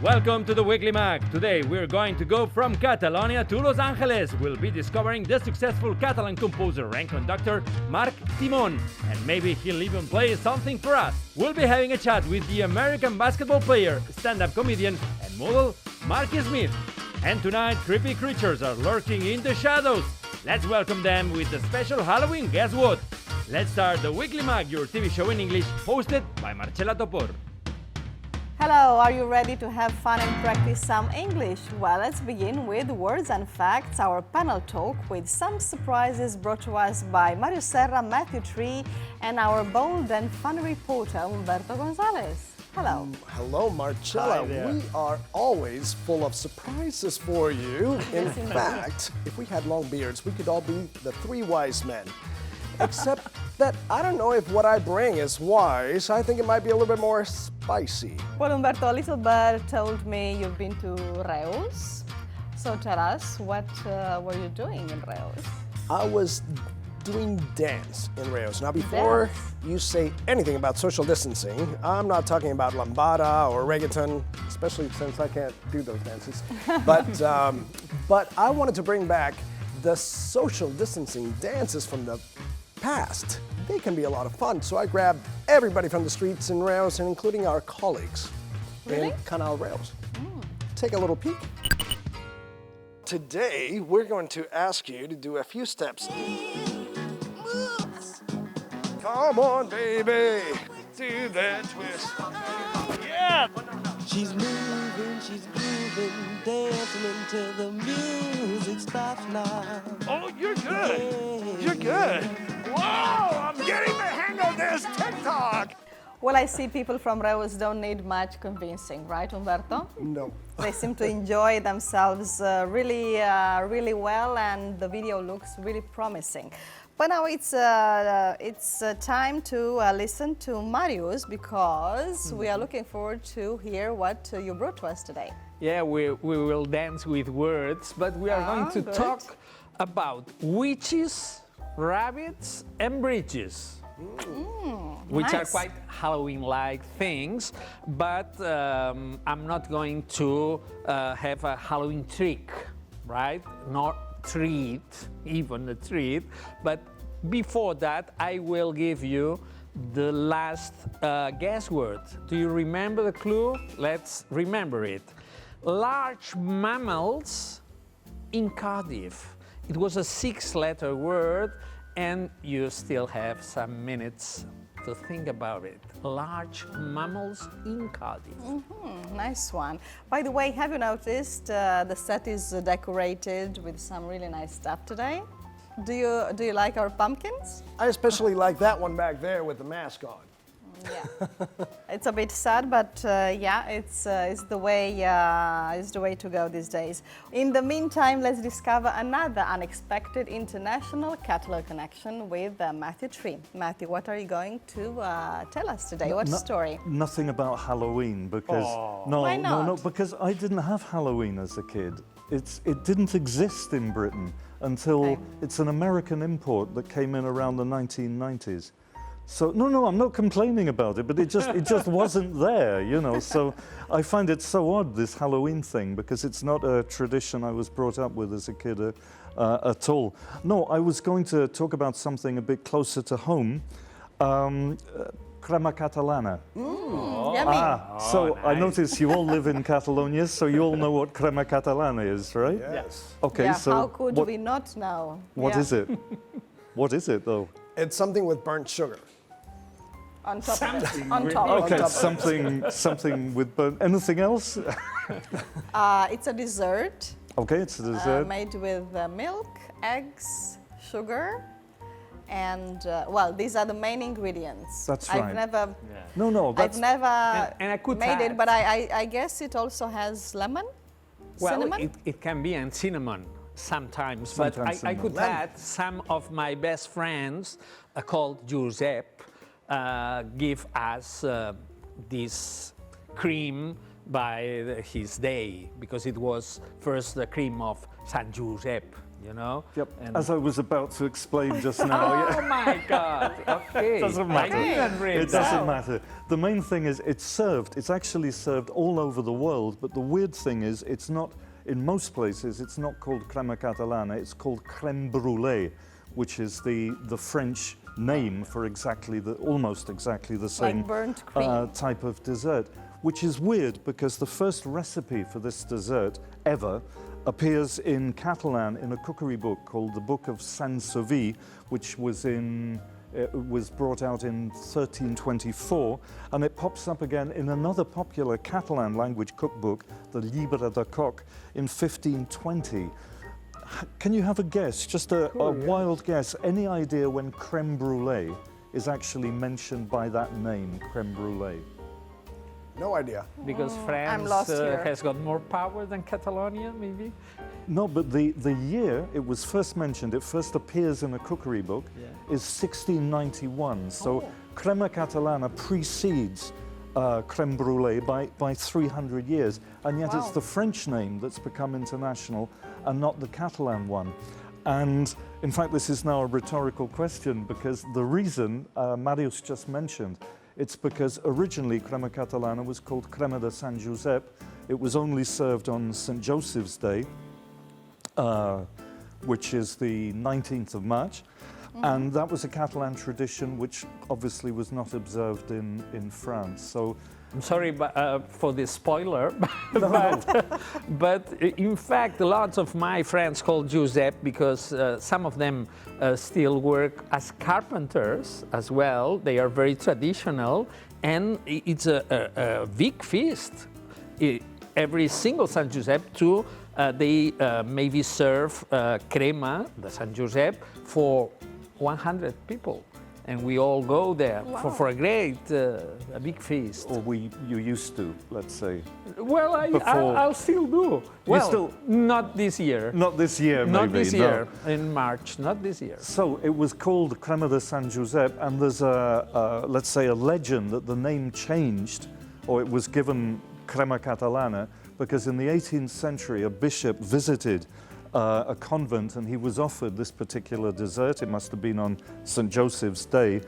Welcome to the Weekly Mag. Today we're going to go from Catalonia to Los Angeles. We'll be discovering the successful Catalan composer and conductor Marc Timón, and maybe he'll even play something for us. We'll be having a chat with the American basketball player, stand-up comedian and model Marquie Smith. And tonight, creepy creatures are lurking in the shadows. Let's welcome them with a special Halloween Guess What? Let's start the Weekly Mag, your TV show in English, hosted by Marcela Topor. Hello, are you ready to have fun and practice some English? Well, let's begin with Words and Facts, our panel talk with some surprises brought to us by Mario Serra, Matthew Tree, and our bold and fun reporter, Humberto Gonzalez. Hello. Hello, Marcella. We are always full of surprises for you. In fact, if we had long beards, we could all be the three wise men. Except that I don't know if what I bring is wise. I think it might be a little bit more spicy. Well, Humberto, a little bird told me you've been to Reus. So tell us, what were you doing in Reus? I was doing dance in Reus. Now, before you say anything about social distancing, I'm not talking about lambada or reggaeton, especially since I can't do those dances. But I wanted to bring back the social distancing dances from the past. They can be a lot of fun, so I grabbed everybody from the streets in Reus, and including our colleagues in Canal Reus. Take a little peek. Today, we're going to ask you to do a few steps. Come on, baby, do that twist. Yeah! She's moving, she's grooving, dancing until the music stops now. Oh, you're good. You're good. Whoa, I'm getting the hang of this TikTok. Well, I see people from Reus don't need much convincing, right, Humberto? No. They seem to enjoy themselves really well, and the video looks really promising. But now it's time to listen to Marius, because we are looking forward to hear what you brought to us today. Yeah, we will dance with words, but we are going to talk about witches, rabbits, and bridges, which are quite Halloween-like things, but I'm not going to have a Halloween trick, right? Not treat, even a treat, but before that I will give you the last guess word. Do you remember the clue? Let's remember it. Large mammals in Cardiff. It was a 6-letter word, and you still have some minutes to think about it. Large mammals in Cardiff. Nice one. By the way, have you noticed the set is decorated with some really nice stuff today? Do you like our pumpkins? I especially like that one back there with the mask on. Yeah, it's a bit sad, but yeah, it's the way to go these days. In the meantime, let's discover another unexpected international Catalan connection with Matthew Tree. Matthew, what are you going to tell us today? What story? Nothing about Halloween, because Why not? no, because I didn't have Halloween as a kid. It didn't exist in Britain until it's an American import that came in around the 1990s. So no, I'm not complaining about it, but it just wasn't there, you know. So I find it so odd, this Halloween thing, because it's not a tradition I was brought up with as a kid at all. No, I was going to talk about something a bit closer to home. Crema catalana. Yummy. So nice. I notice you all live in Catalonia, so you all know what crema catalana is, right? Yes. Okay, Yeah, so how could we not know? What is it? What is it, though? It's something with burnt sugar. On top of it. On top. Okay, something with burnt. Anything else? It's a dessert. Okay, it's a dessert. Made with milk, eggs, sugar, and well, these are the main ingredients. That's right. I've never I've never and I could made add, it, but I guess it also has lemon, cinnamon. It can be and cinnamon sometimes, but I could add some of my best friends called Giuseppe give us this cream by his day, because it was first the cream of San Giuseppe. you know. Yep. And As I was about to explain just now. oh my God! Okay, Doesn't matter. I didn't read It that. doesn't matter. The main thing is it's actually served all over the world, but the weird thing is it's not, in most places, it's not called crema catalana, it's called crème brûlée, which is the French name for almost exactly the same Like burnt cream. type of dessert, which is weird because the first recipe for this dessert ever appears in Catalan in a cookery book called the Book of Sansoví, which was brought out in 1324, and it pops up again in another popular Catalan language cookbook, the Llibre de Coc, in 1520. Can you have a guess, just a wild guess, any idea when crème brûlée is actually mentioned by that name, crème brûlée? No idea. Because I'm France lost here. has got more power than Catalonia, maybe? No, but the year it was first mentioned, it first appears in a cookery book, is 1691. So crema catalana precedes crème brûlée by 300 years. And yet it's the French name that's become international and not the Catalan one. And in fact, this is now a rhetorical question because the reason Marius just mentioned, it's because originally crema catalana was called crema de San Josep. It was only served on St. Joseph's Day, which is the 19th of March. And that was a Catalan tradition which obviously was not observed in France. So I'm sorry for the spoiler, but in fact, lots of my friends call Giuseppe because some of them still work as carpenters as well. They are very traditional, and it's a big feast. Every single San Giuseppe too, they maybe serve crema de San Giuseppe for 100 people. And we all go there for a great, a big feast. or you used to, let's say. Well, I'll still do. Well, not this year. Not this year, maybe. Not this no. year, in March, not this year. So it was called crema de San Josep, and there's let's say a legend that the name changed, or it was given crema catalana, because in the 18th century a bishop visited a convent and he was offered this particular dessert. It must have been on St. Joseph's Day,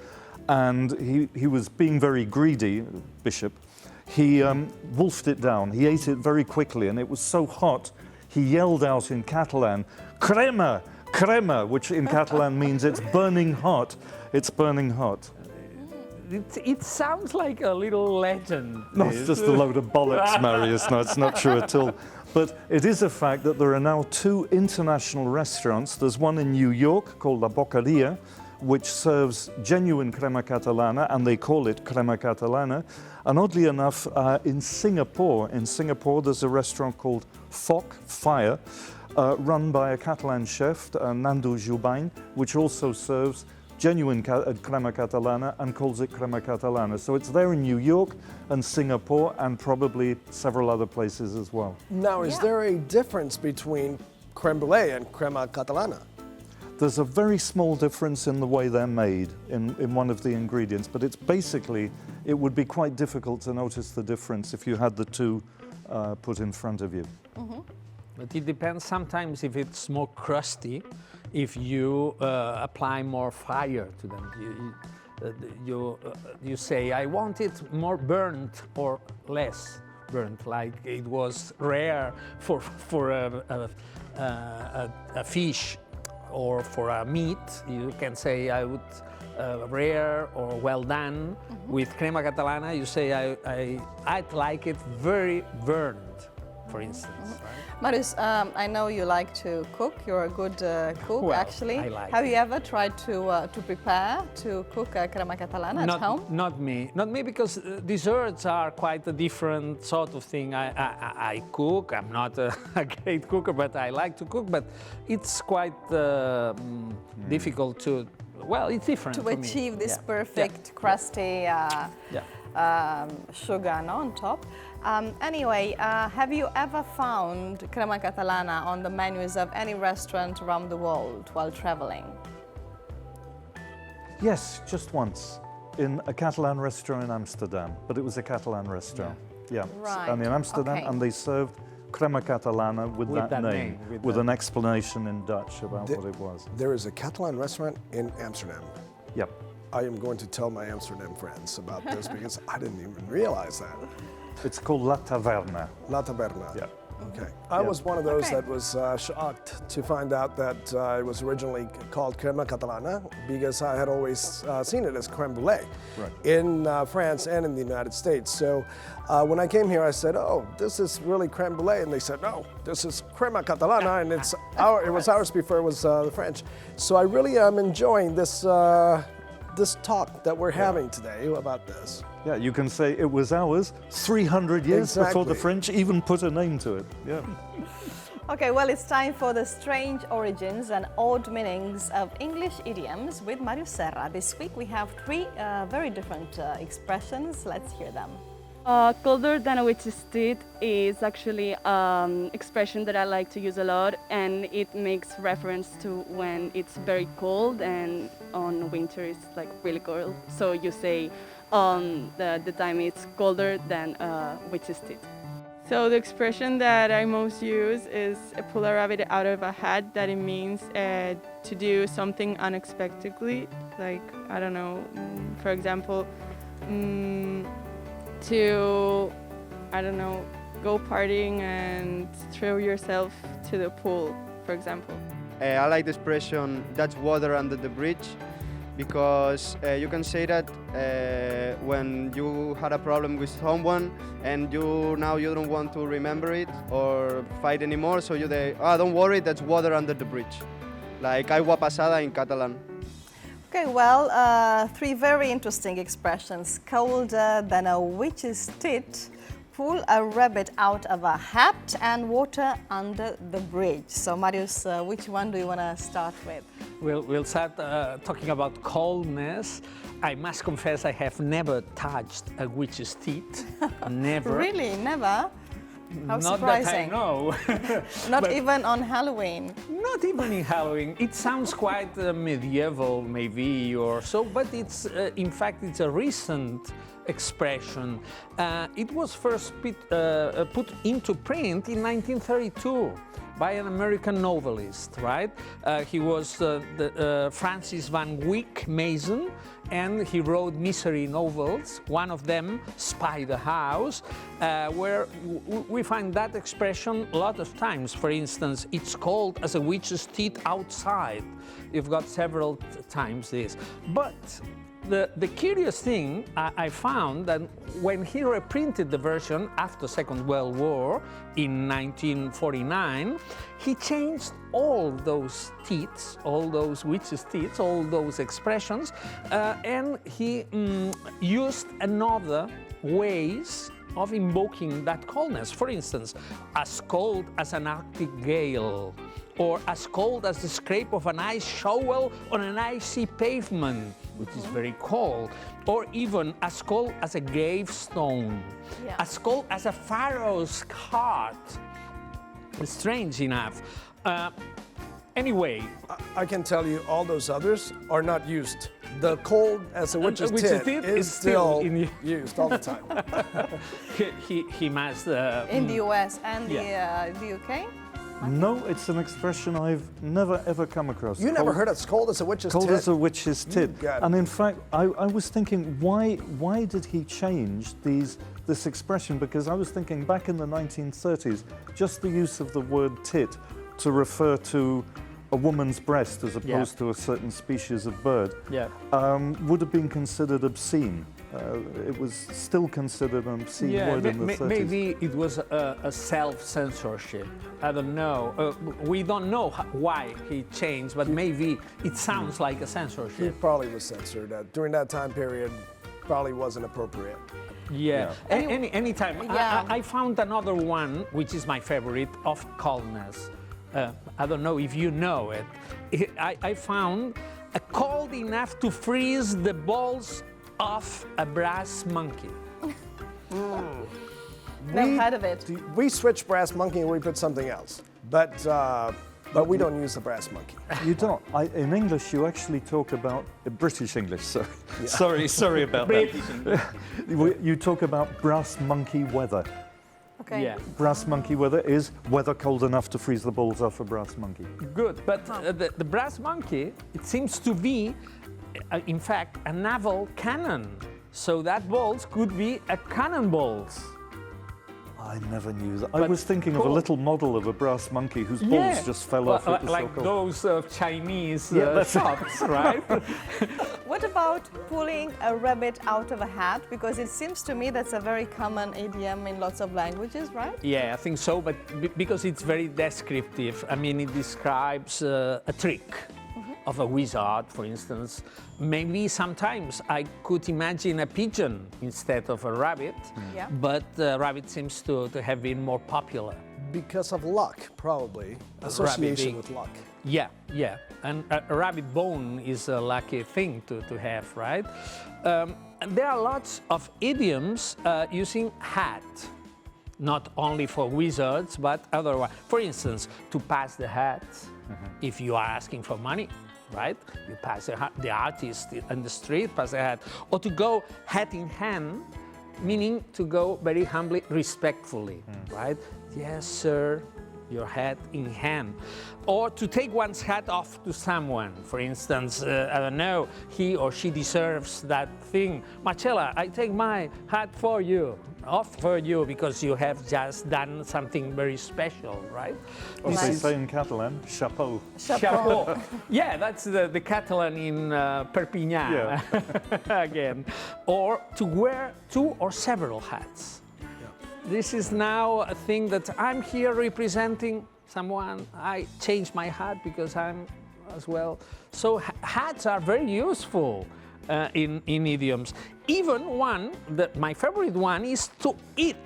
and he was being very greedy, bishop. He wolfed it down. He ate it very quickly, and it was so hot he yelled out in Catalan, crema, crema, which in Catalan means it's burning hot. It's burning hot. It sounds like a little legend. No, it's just a load of bollocks, Marius. No, it's not true at all. But it is a fact that there are now 2 international restaurants. There's one in New York called La Boqueria, which serves genuine crema catalana, and they call it crema catalana. And oddly enough, in Singapore, there's a restaurant called Foc, Fire, run by a Catalan chef, Nando Jubain, which also serves genuine crema catalana and calls it crema catalana. So it's there in New York and Singapore and probably several other places as well. Now, is there a difference between creme brulee and crema catalana? There's a very small difference in the way they're made in one of the ingredients, but it's basically, it would be quite difficult to notice the difference if you had the two put in front of you. But it depends sometimes if it's more crusty, if you apply more fire to them. You say, I want it more burnt or less burnt, like it was rare for a fish or for a meat. You can say, I would rare or well done. With crema catalana, you say, I'd like it very burned, for instance. Marius, I know you like to cook. You're a good cook, Well, actually. I like Have it. you ever tried to prepare to cook crema catalana at home? Not me, because desserts are quite a different sort of thing. I cook. I'm not a great cooker, but I like to cook. But it's quite difficult to. Well, it's different To for me. achieve this Yeah. perfect crusty sugar on top. Anyway, have you ever found crema catalana on the menus of any restaurant around the world while traveling? Yes, just once, in a Catalan restaurant in Amsterdam, but it was a Catalan restaurant. Yeah. Right, And in Amsterdam, okay. and they served crema catalana with that name, with with that. an explanation in Dutch about what it was. There is a Catalan restaurant in Amsterdam. Yep. I am going to tell my Amsterdam friends about this because I didn't even realize that. It's called La Taverna. La Taberna. Yeah. Okay. I was one of those that was shocked to find out that it was originally called crema catalana because I had always seen it as creme brulee in France and in the United States. So when I came here, I said, "Oh, this is really creme brulee," and they said, "No, this is crema catalana, and it was ours before it was the French." So I really am enjoying this this talk that we're having today about this. Yeah, you can say it was ours 300 years before the Exactly. French even put a name to it. Yeah. Okay, well, it's time for the strange origins and odd meanings of English idioms with Mario Serra. This week we have three very different expressions. Let's hear them. Colder than a witch's teeth is actually expression that I like to use a lot, and it makes reference to when it's very cold and on winter it's like really cold. So you say the time it's colder than a witch's teeth. So the expression that I most use is pull a rabbit out of a hat, that it means to do something unexpectedly, like, I don't know, for example, to, I don't know, go partying and throw yourself to the pool, for example. I like the expression, that's water under the bridge, because you can say that when you had a problem with someone and now you don't want to remember it or fight anymore, so you say, don't worry, that's water under the bridge. Like agua pasada in Catalan. Okay, well, three very interesting expressions. Colder than a witch's teeth, pull a rabbit out of a hat, and water under the bridge. So, Marius, which one do you want to start with? We'll start talking about coldness. I must confess I have never touched a witch's teeth. Never. Really? Never? How Not surprising. that I know. Not But even on Halloween. not even in Halloween. It sounds quite medieval, maybe, or so, but it's in fact it's a recent expression. It was first put into print in 1932 by an American novelist, right? He was Francis Van Wyck Mason, and he wrote mystery novels. One of them, Spy the House, where we find that expression a lot of times. For instance, it's called as a witch's teeth outside. You've got several times this. But the curious thing I found that when he reprinted the version after Second World War in 1949, he changed all those teeth, all those witches' teeth, all those expressions, and he used another ways of invoking that coldness. For instance, as cold as an Arctic gale, or as cold as the scrape of an ice shovel on an icy pavement, which is very cold, or even as cold as a gravestone, as cold as a pharaoh's cart. Strange enough. Anyway, I can tell you all those others are not used. The cold as a witch's tit is still used all the time. he must... In the US and the UK? No, it's an expression I've never ever come across. You never heard it's cold as a witch's tit? Cold as a witch's tit. got it. And in fact, I was thinking, why did he change this expression? Because I was thinking back in the 1930s, just the use of the word tit to refer to a woman's breast as opposed to a certain species of bird would have been considered obscene. It was still considered an obscene word in the 30s. Maybe it was a self-censorship. I don't know. We don't know why he changed, but maybe it sounds like a censorship. He probably was censored. During that time period, probably wasn't appropriate. Yeah. Anytime. I found another one, which is my favorite, of coldness. I don't know if you know it. I found a cold enough to freeze the balls off a brass monkey. Never heard of it. We switch brass monkey and we put something else. But we don't use the brass monkey. You don't. In English, you actually talk about British English. Sorry about British that. You talk about brass monkey weather. Okay. Yeah. Brass monkey weather is weather cold enough to freeze the balls off a brass monkey. Good, but the brass monkey, it seems to be, in fact, a naval cannon. So that balls could be a cannonballs. I never knew that. I But was thinking of a cool. little model of a brass monkey whose balls just fell off. It was like so cold. those Chinese that's it. shops, right? What about pulling a rabbit out of a hat? Because it seems to me that's a very common idiom in lots of languages, right? Yeah, I think so, but because it's very descriptive. I mean, it describes a trick of a wizard, for instance. Maybe sometimes I could imagine a pigeon instead of a rabbit, Yeah. but rabbit seems to have been more popular. Because of luck, probably. Association being- with luck. Yeah, yeah. And a rabbit bone is a lucky thing to have, right? And there are lots of idioms using hat, not only for wizards, but otherwise. For instance, to pass the hat, if you are asking for money, right? You pass the artist on the street, pass the hat. Or to go hat in hand, meaning to go very humbly, respectfully, right? Yes, sir, your hat in hand. Or to take one's hat off to someone. For instance, I don't know, he or she deserves that thing. Marcella, I take my hat for you, off for you, because you have just done something very special, right? Or This they is- say in Catalan, chapeau. Chapeau. Yeah, that's the Catalan in Perpignan Yeah. again. Or to wear 2 or several hats. This is now a thing that I'm here representing someone. I changed my hat because I'm as well. So hats are very useful in idioms. Even one, my favorite one is to eat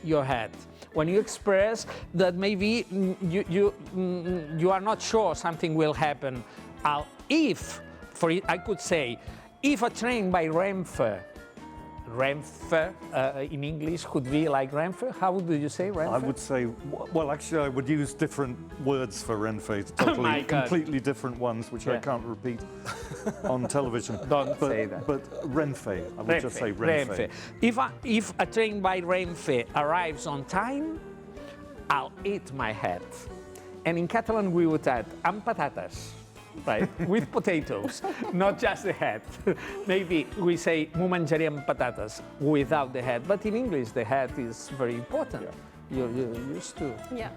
your hat. When you express that maybe you are not sure something will happen. If, for it, I could say, if a train by Renfe in English could be like Renfe. How do you say Renfe? I would say, well, actually, I would use different words for Renfe, totally, my God. completely different ones, which I Yeah. can't repeat on television. Don't but, say that. But Renfe, I would just say Renfe. If a train by Renfe arrives on time, I'll eat my hat. And in Catalan we would add amb patates, right? With potatoes, not just the head. Maybe we say m'ho menjaré amb patates without the head, but in English the head is very important. You're used to. Yeah.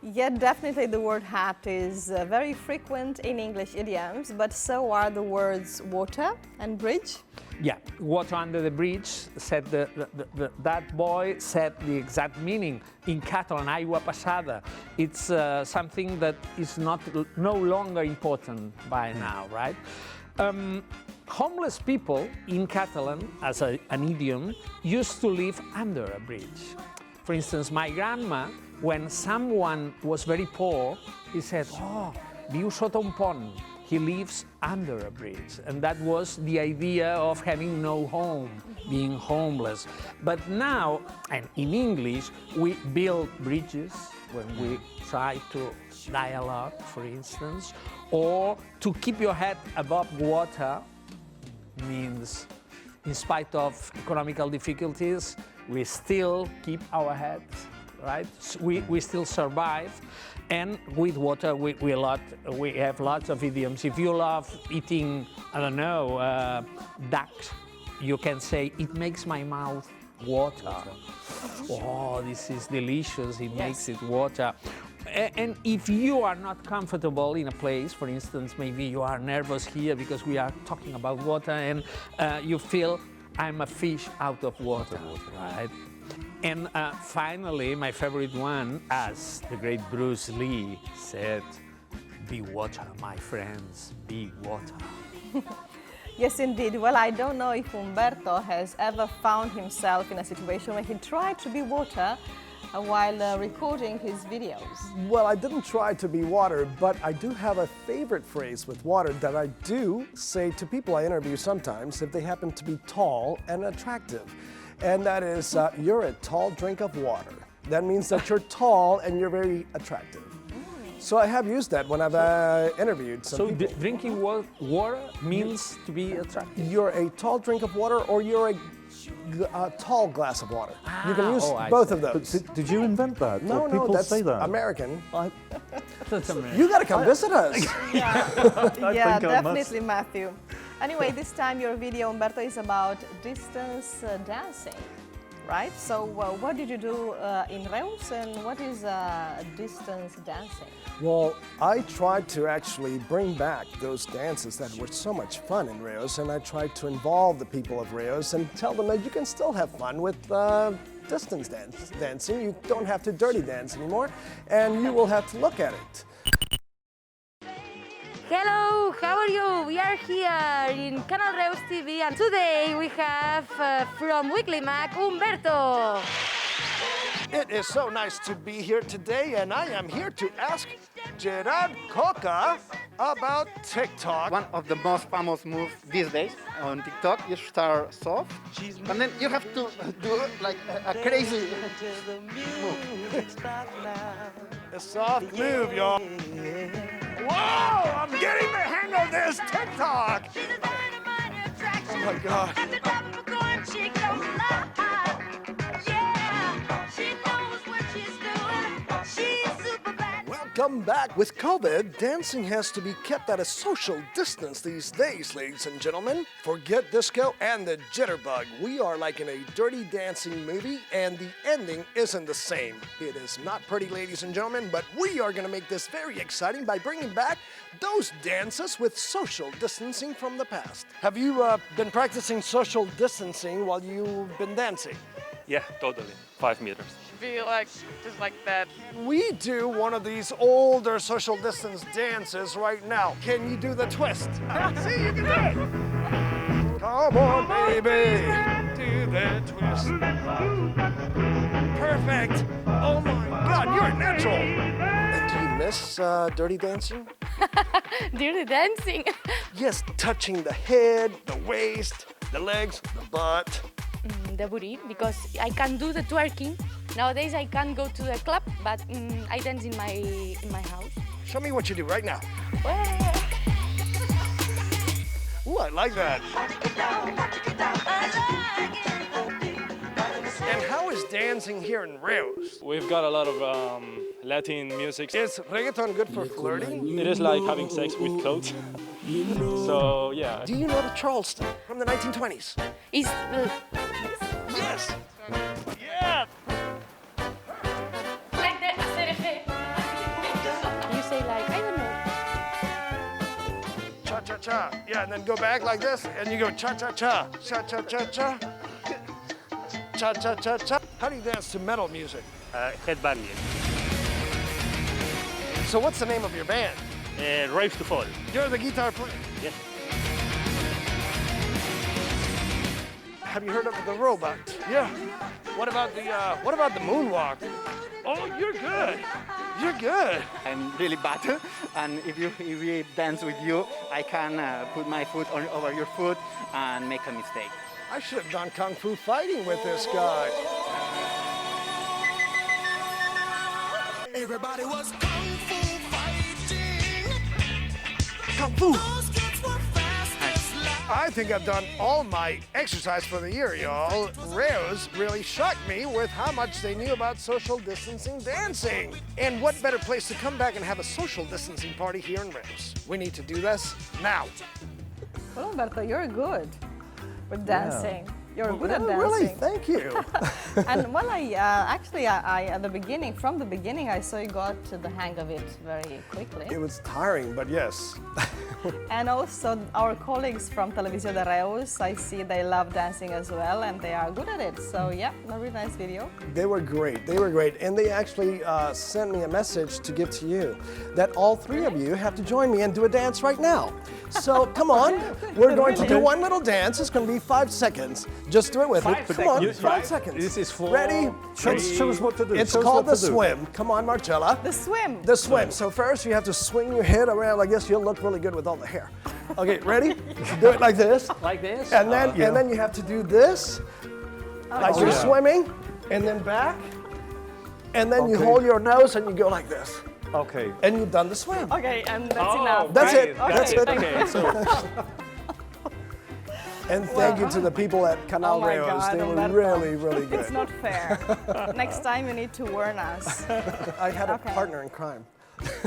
Yeah, definitely the word hat is very frequent in English idioms, but so are the words water and bridge. Yeah, water under the bridge, said that boy said the exact meaning. In Catalan, aigua passada. It's something that is no longer important by now, right? Homeless people in Catalan, as an idiom, used to live under a bridge. For instance, my grandma, when someone was very poor, he said, oh, viu sota un pont. He lives under a bridge. And that was the idea of having no home, being homeless. But now, and in English, we build bridges when we try to dialogue, for instance, or to keep your head above water means, in spite of economical difficulties, we still keep our heads, right? We still survive. And with water, we have lots of idioms. If you love eating, I don't know, duck, you can say, it makes my mouth water. Oh, this is delicious, it makes it water. And if you are not comfortable in a place, for instance, maybe you are nervous here because we are talking about water, and you feel, I'm a fish out of water, right? And finally, my favorite one, as the great Bruce Lee said, be water, my friends, be water. Yes, indeed. Well, I don't know if Umberto has ever found himself in a situation where he tried to be water while recording his videos. Well, I didn't try to be water, but I do have a favorite phrase with water that I do say to people I interview sometimes if they happen to be tall and attractive. And that is, you're a tall drink of water. That means that you're tall and you're very attractive. So I have used that when I've interviewed some people. Drinking water means to be attractive? You're a tall drink of water, or you're a tall glass of water. You can use I both see. of those. Did you invent that? No, Or no, people that's say that. American. That's amazing. You got to come visit us. Yeah, think I definitely, Matthew. Anyway, this time your video, Umberto, is about distance dancing, right? So what did you do in Reus and what is distance dancing? Well, I tried to actually bring back those dances that were so much fun in Reus, and I tried to involve the people of Reus and tell them that you can still have fun with distance dancing. You don't have to dirty dance anymore, and you will have to look at it. Hello, how are you? We are here in Canal Reus TV and today we have from Weekly Mac, Umberto. It is so nice to be here today, and I am here to ask Gerard Coca about TikTok. One of the most famous moves these days on TikTok, you start soft, and then you have to do like a crazy move. A soft move, y'all. Whoa, I'm getting the hang of this TikTok. Oh my God. Welcome back. With COVID, dancing has to be kept at a social distance these days, ladies and gentlemen. Forget disco and the jitterbug. We are like in a dirty dancing movie, and the ending isn't the same. It is not pretty, ladies and gentlemen, but we are going to make this very exciting by bringing back those dances with social distancing from the past. Have you been practicing social distancing while you've been dancing? Yeah, totally. 5 meters. Be like, just like that. We do one of these older social distance dances right now. Can you do the twist? See, you can do it. Come on, baby. Do the twist. Perfect. Oh my God, you're a natural. And do you miss dirty dancing? Dirty dancing? Yes, touching the head, the waist, the legs, the butt. The booty, because I can do the twerking. Nowadays I can't go to the club, but I dance in my house. Show me what you do right now. Ooh, I like that. And how is dancing here in Reus? We've got a lot of Latin music. Is reggaeton good for flirting? It is like having sex with clothes. So, yeah. Do you know the Charleston from the 1920s? Is Yes! Yeah! like the ACRG. You say like, I don't know. Cha-cha-cha. Yeah, and then go back like this, and you go cha-cha-cha. Cha-cha-cha-cha. Cha-cha-cha-cha. How do you dance to metal music? Headbanging. So what's the name of your band? Raves to Fall. You're the guitar player. Yes. Have you heard of the robot? Yeah. What about the moonwalk? Oh, you're good. You're good. I'm really bad, and if we dance with you, I can put my foot over your foot and make a mistake. I should have done kung fu fighting with this guy. Everybody was kung fu fighting. Kung fu. I think I've done all my exercise for the year, y'all. Reus really shocked me with how much they knew about social distancing dancing. And what better place to come back and have a social distancing party here in Reus? We need to do this now. Well, Umberto, you're good with dancing. You're good at dancing. Really, thank you. And well, I at the beginning, from the beginning, I saw you got the hang of it very quickly. It was tiring, but yes. And also our colleagues from Televisión de Reus, I see they love dancing as well, and they are good at it. So yeah, a really nice video. They were great. They were great. And they actually sent me a message to give to you that all three of you have to join me and do a dance right now. So come on, we're going to do one little dance. It's going to be 5 seconds. Just do it with me. Come on, 5 seconds. This is 4. Ready? Show us what to do. It's Show us called what the to do. swim. Come on, Marcella. The swim. The swim. So first you have to swing your head around like this. You'll look really good with all the hair. Okay, ready? Do it like this. Like this? And then you have to do this, like you're swimming, and then back. And then you hold your nose and you go like this. Okay. And you've done the swim. Okay, and that's enough. That's right? it. That's it. thank you. Okay, so And thank you to the people at Canal Oh my Reos. God, They were Umberto. really, really good. It's not fair. Next time you need to warn us. I had a Okay. partner in crime.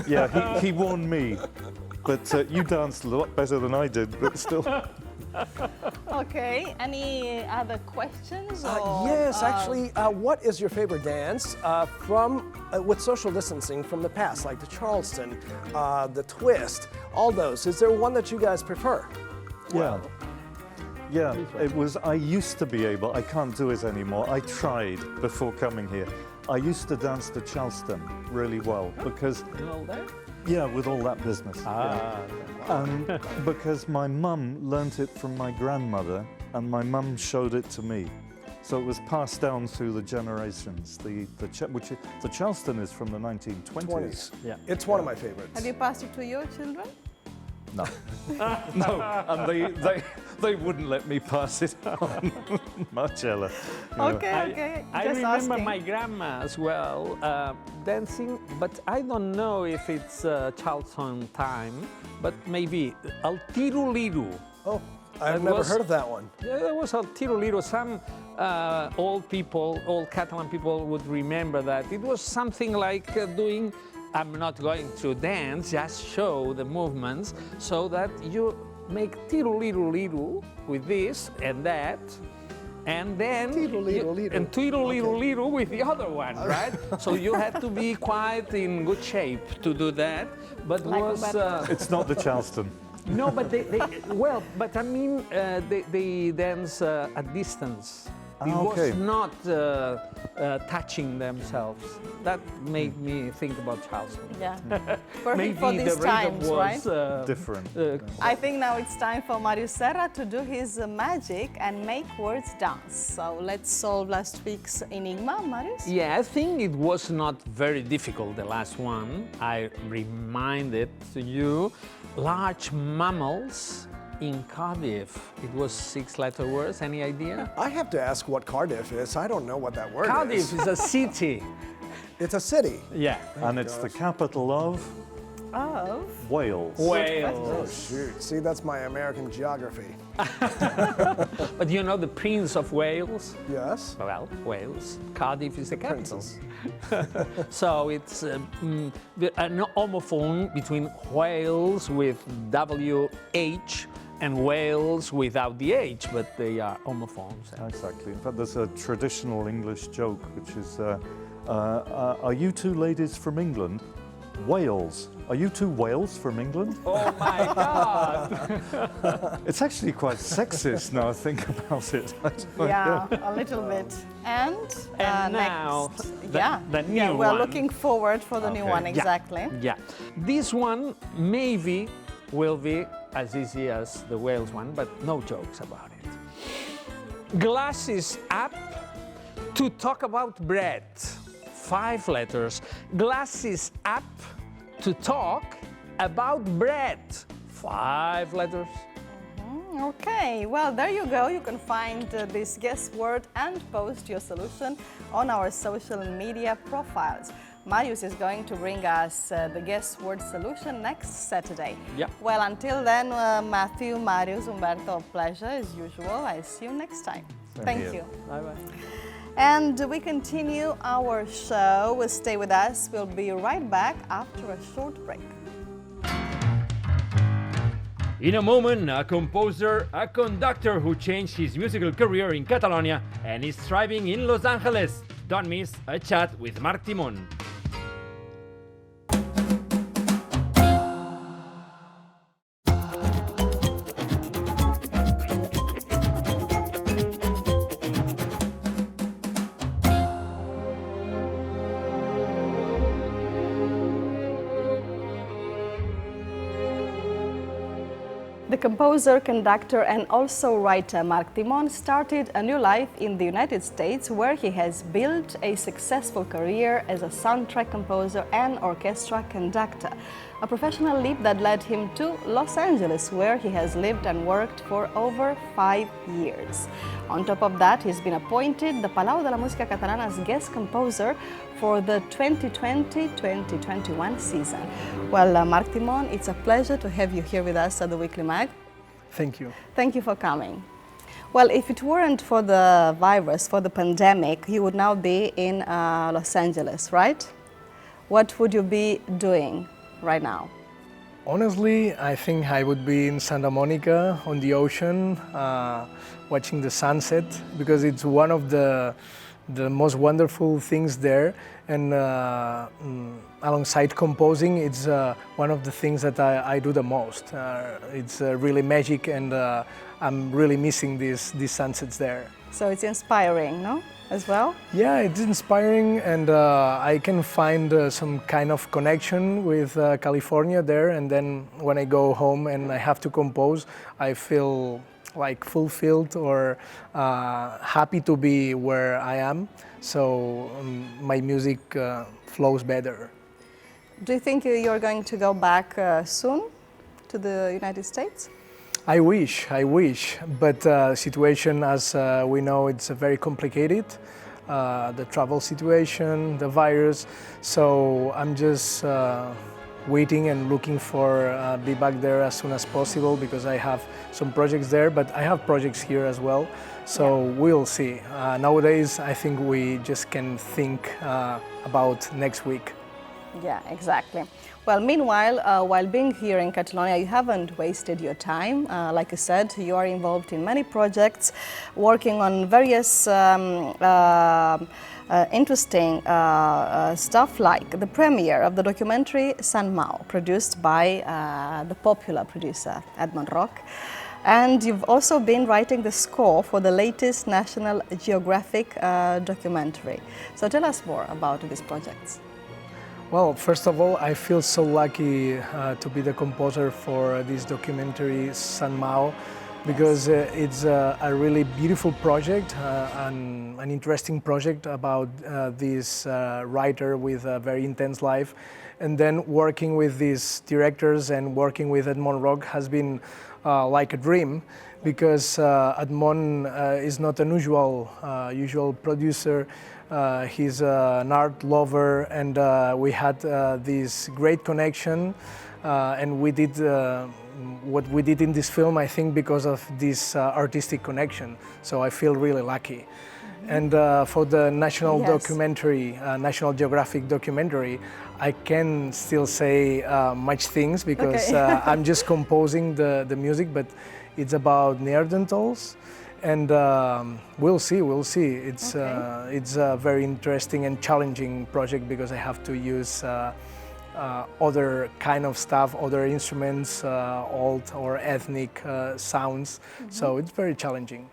Yeah, he warned me. But you danced a lot better than I did, but still. Okay, any other questions? Yes, actually, what is your favorite dance with social distancing from the past, like the Charleston, the twist, all those? Is there one that you guys prefer? Yeah. Yeah, it was, I used to be able, I can't do it anymore. I tried before coming here. I used to dance the Charleston really well because, yeah, with all that business. Because my mum learnt it from my grandmother and my mum showed it to me. So it was passed down through the generations. The Charleston is from the 1920s. Yeah. It's one of my favorites. Have you passed it to your children? No. No, and they wouldn't let me pass it on. Marcella. you know. Okay. I Just remember asking. my grandma as well dancing, but I don't know if it's Charleston time, but maybe Al Tiro Liru. Oh, I've never heard of that one. Yeah, there was Al Tiro Liru. Some old Catalan people would remember that. It was something like doing, I'm not going to dance, just show the movements so that you make tiro liru liru with this and that, and then Tiro liru liru. and tiro liru liru with the other one, right? So you had to be quite in good shape to do that. But Like was It's not the Charleston. no, but but I mean they dance at distance. It okay. was not touching themselves. That made me think about Charleston. Yeah. Perfect Maybe for the these rhythm times, was right? Different. I think now it's time for Marius Serra to do his magic and make words dance. So let's solve last week's enigma, Marius. Yeah, I think it was not very difficult, the last one. I reminded to you large mammals in Cardiff. It was 6-letter words. Any idea? I have to ask what Cardiff is. I don't know what that word Cardiff is. is a city. It's a city. Yeah. And it's the capital of Of Wales. Oh, Wales. shoot. See, that's my American geography. But you know the Prince of Wales? Yes. Well, Wales. Cardiff is the capital. Princess. So it's an homophone between Wales with WH and Wales without the H, but they are homophones. Exactly. In fact, there's a traditional English joke, which is, are you two ladies from England? Wales. Are you two whales from England? Oh my God! It's actually quite sexist now I think about it. yeah, a little bit. And now, next, the new yeah, we're one. looking forward for the new Okay. one Yeah. exactly. Yeah. This one maybe will be as easy as the Wales one, but no jokes about it. Glasses up to talk about bread. 5 letters. Glasses up to talk about bread. 5 letters. Okay, well, there you go. You can find this guess word and post your solution on our social media profiles. Marius is going to bring us the guess word solution next Saturday. Yeah. Well, until then, Matthew, Marius, Umberto, pleasure as usual. I see you next time. Thank you. Bye-bye. And we continue our show. Stay with us. We'll be right back after a short break. In a moment, a composer, a conductor who changed his musical career in Catalonia and is thriving in Los Angeles. Don't miss a chat with Marc Timón. The composer, conductor, and also writer Marc Timón started a new life in the United States, where he has built a successful career as a soundtrack composer and orchestra conductor. A professional leap that led him to Los Angeles, where he has lived and worked for over 5 years. On top of that, he's been appointed the Palau de la Música Catalana's guest composer for the 2020-2021 season. Well, Marc Timón, it's a pleasure to have you here with us at the Weekly Mag. Thank you. Thank you for coming. Well, if it weren't for the virus, for the pandemic, you would now be in Los Angeles, right? What would you be doing right now? Honestly, I think I would be in Santa Monica on the ocean, watching the sunset, because it's one of the most wonderful things there. And alongside composing, it's one of the things that I do the most. It's really magic, and I'm really missing these sunsets there. So it's inspiring, no? As well? Yeah, it's inspiring, and I can find some kind of connection with California there, and then when I go home and I have to compose, I feel like fulfilled or happy to be where I am, so my music flows better. Do you think you're going to go back soon to the United States? I wish, but the situation, as we know, it's very complicated. The travel situation, the virus, so I'm just waiting and looking for be back there as soon as possible, because I have some projects there, but I have projects here as well, so we'll see. Nowadays, I think we just can think about next week. Yeah, exactly. Well, meanwhile, while being here in Catalonia, you haven't wasted your time. Like I said, you are involved in many projects, working on various interesting stuff, like the premiere of the documentary San Mao, produced by the popular producer Edmond Rock. And you've also been writing the score for the latest National Geographic documentary. So tell us more about these projects. Well, first of all, I feel so lucky to be the composer for this documentary San Mao, because it's a really beautiful project, an interesting project about this writer with a very intense life. And then working with these directors and working with Edmond Rock has been like a dream, because Edmond is not an usual producer. He's an art lover, and we had this great connection, and we did what we did in this film, I think, because of this artistic connection. So I feel really lucky. And for the national documentary, National Geographic documentary, I can still say much things, because I'm just composing the music, but it's about Neanderthals. And we'll see. It's a very interesting and challenging project, because I have to use other kind of stuff, other instruments, old or ethnic sounds. So it's very challenging.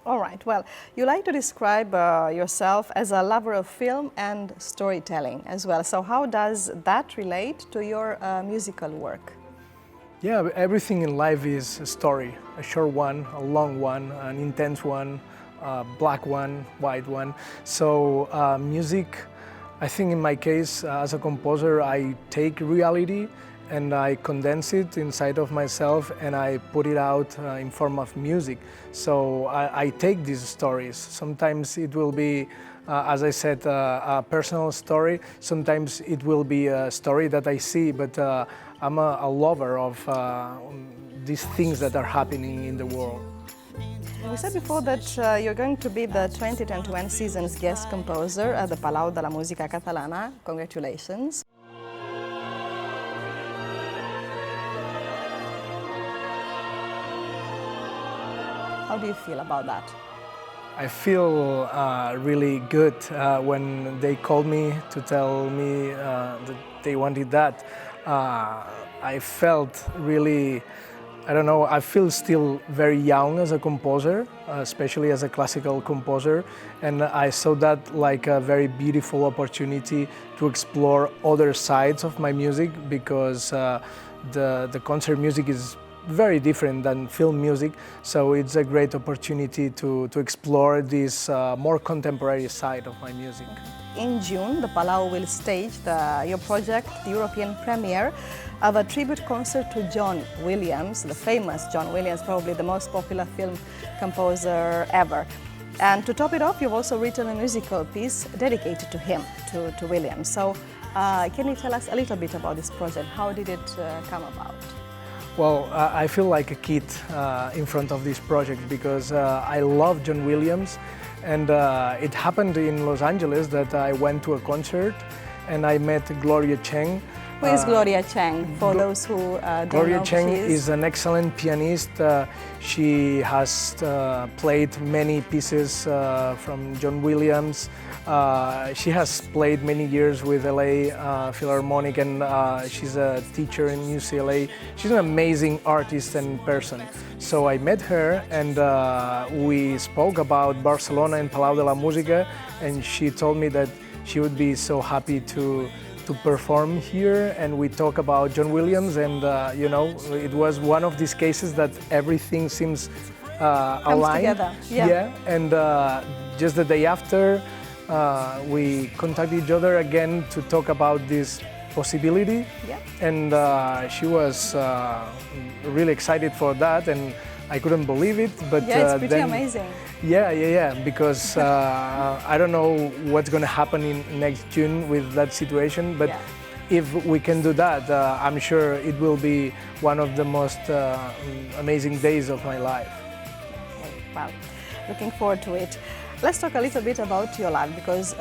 All right. Well, you like to describe yourself as a lover of film and storytelling as well. So how does that relate to your musical work? Yeah, everything in life is a story, a short one, a long one, an intense one, a black one, white one. So music, I think in my case, as a composer, I take reality and I condense it inside of myself, and I put it out in form of music. So I take these stories. Sometimes it will be, as I said, a personal story. Sometimes it will be a story that I see, but I'm a lover of these things that are happening in the world. We said before that you're going to be the 2021 season's guest composer at the Palau de la Música Catalana. Congratulations. How do you feel about that? I feel really good when they called me to tell me that they wanted that. I felt really, I don't know, I feel still very young as a composer, especially as a classical composer, and I saw that like a very beautiful opportunity to explore other sides of my music, because the concert music is very different than film music, so it's a great opportunity to explore this more contemporary side of my music. In June, the Palau will stage your project, the European premiere of a tribute concert to John Williams, the famous John Williams, probably the most popular film composer ever. And to top it off, you've also written a musical piece dedicated to him, to Williams. So can you tell us a little bit about this project? How did it come about? Well, I feel like a kid in front of this project because I love John Williams, and it happened in Los Angeles that I went to a concert and I met Gloria Cheng. Who is Gloria Cheng, for those who don't Gloria know Cheng who she is an excellent pianist. She has played many pieces from John Williams. She has played many years with LA Philharmonic, and she's a teacher in UCLA. She's an amazing artist and person. So I met her and we spoke about Barcelona and Palau de la Música, and she told me that she would be so happy to perform here, and we talk about John Williams, and you know, it was one of these cases that everything seems aligned. together, yeah. And just the day after, we contacted each other again to talk about this possibility, Yeah. and she was really excited for that, and I couldn't believe it. But Yeah, it's pretty then, amazing. Yeah, because I don't know what's going to happen in next June with that situation, but if we can do that, I'm sure it will be one of the most amazing days of my life. Wow, looking forward to it. Let's talk a little bit about your life, because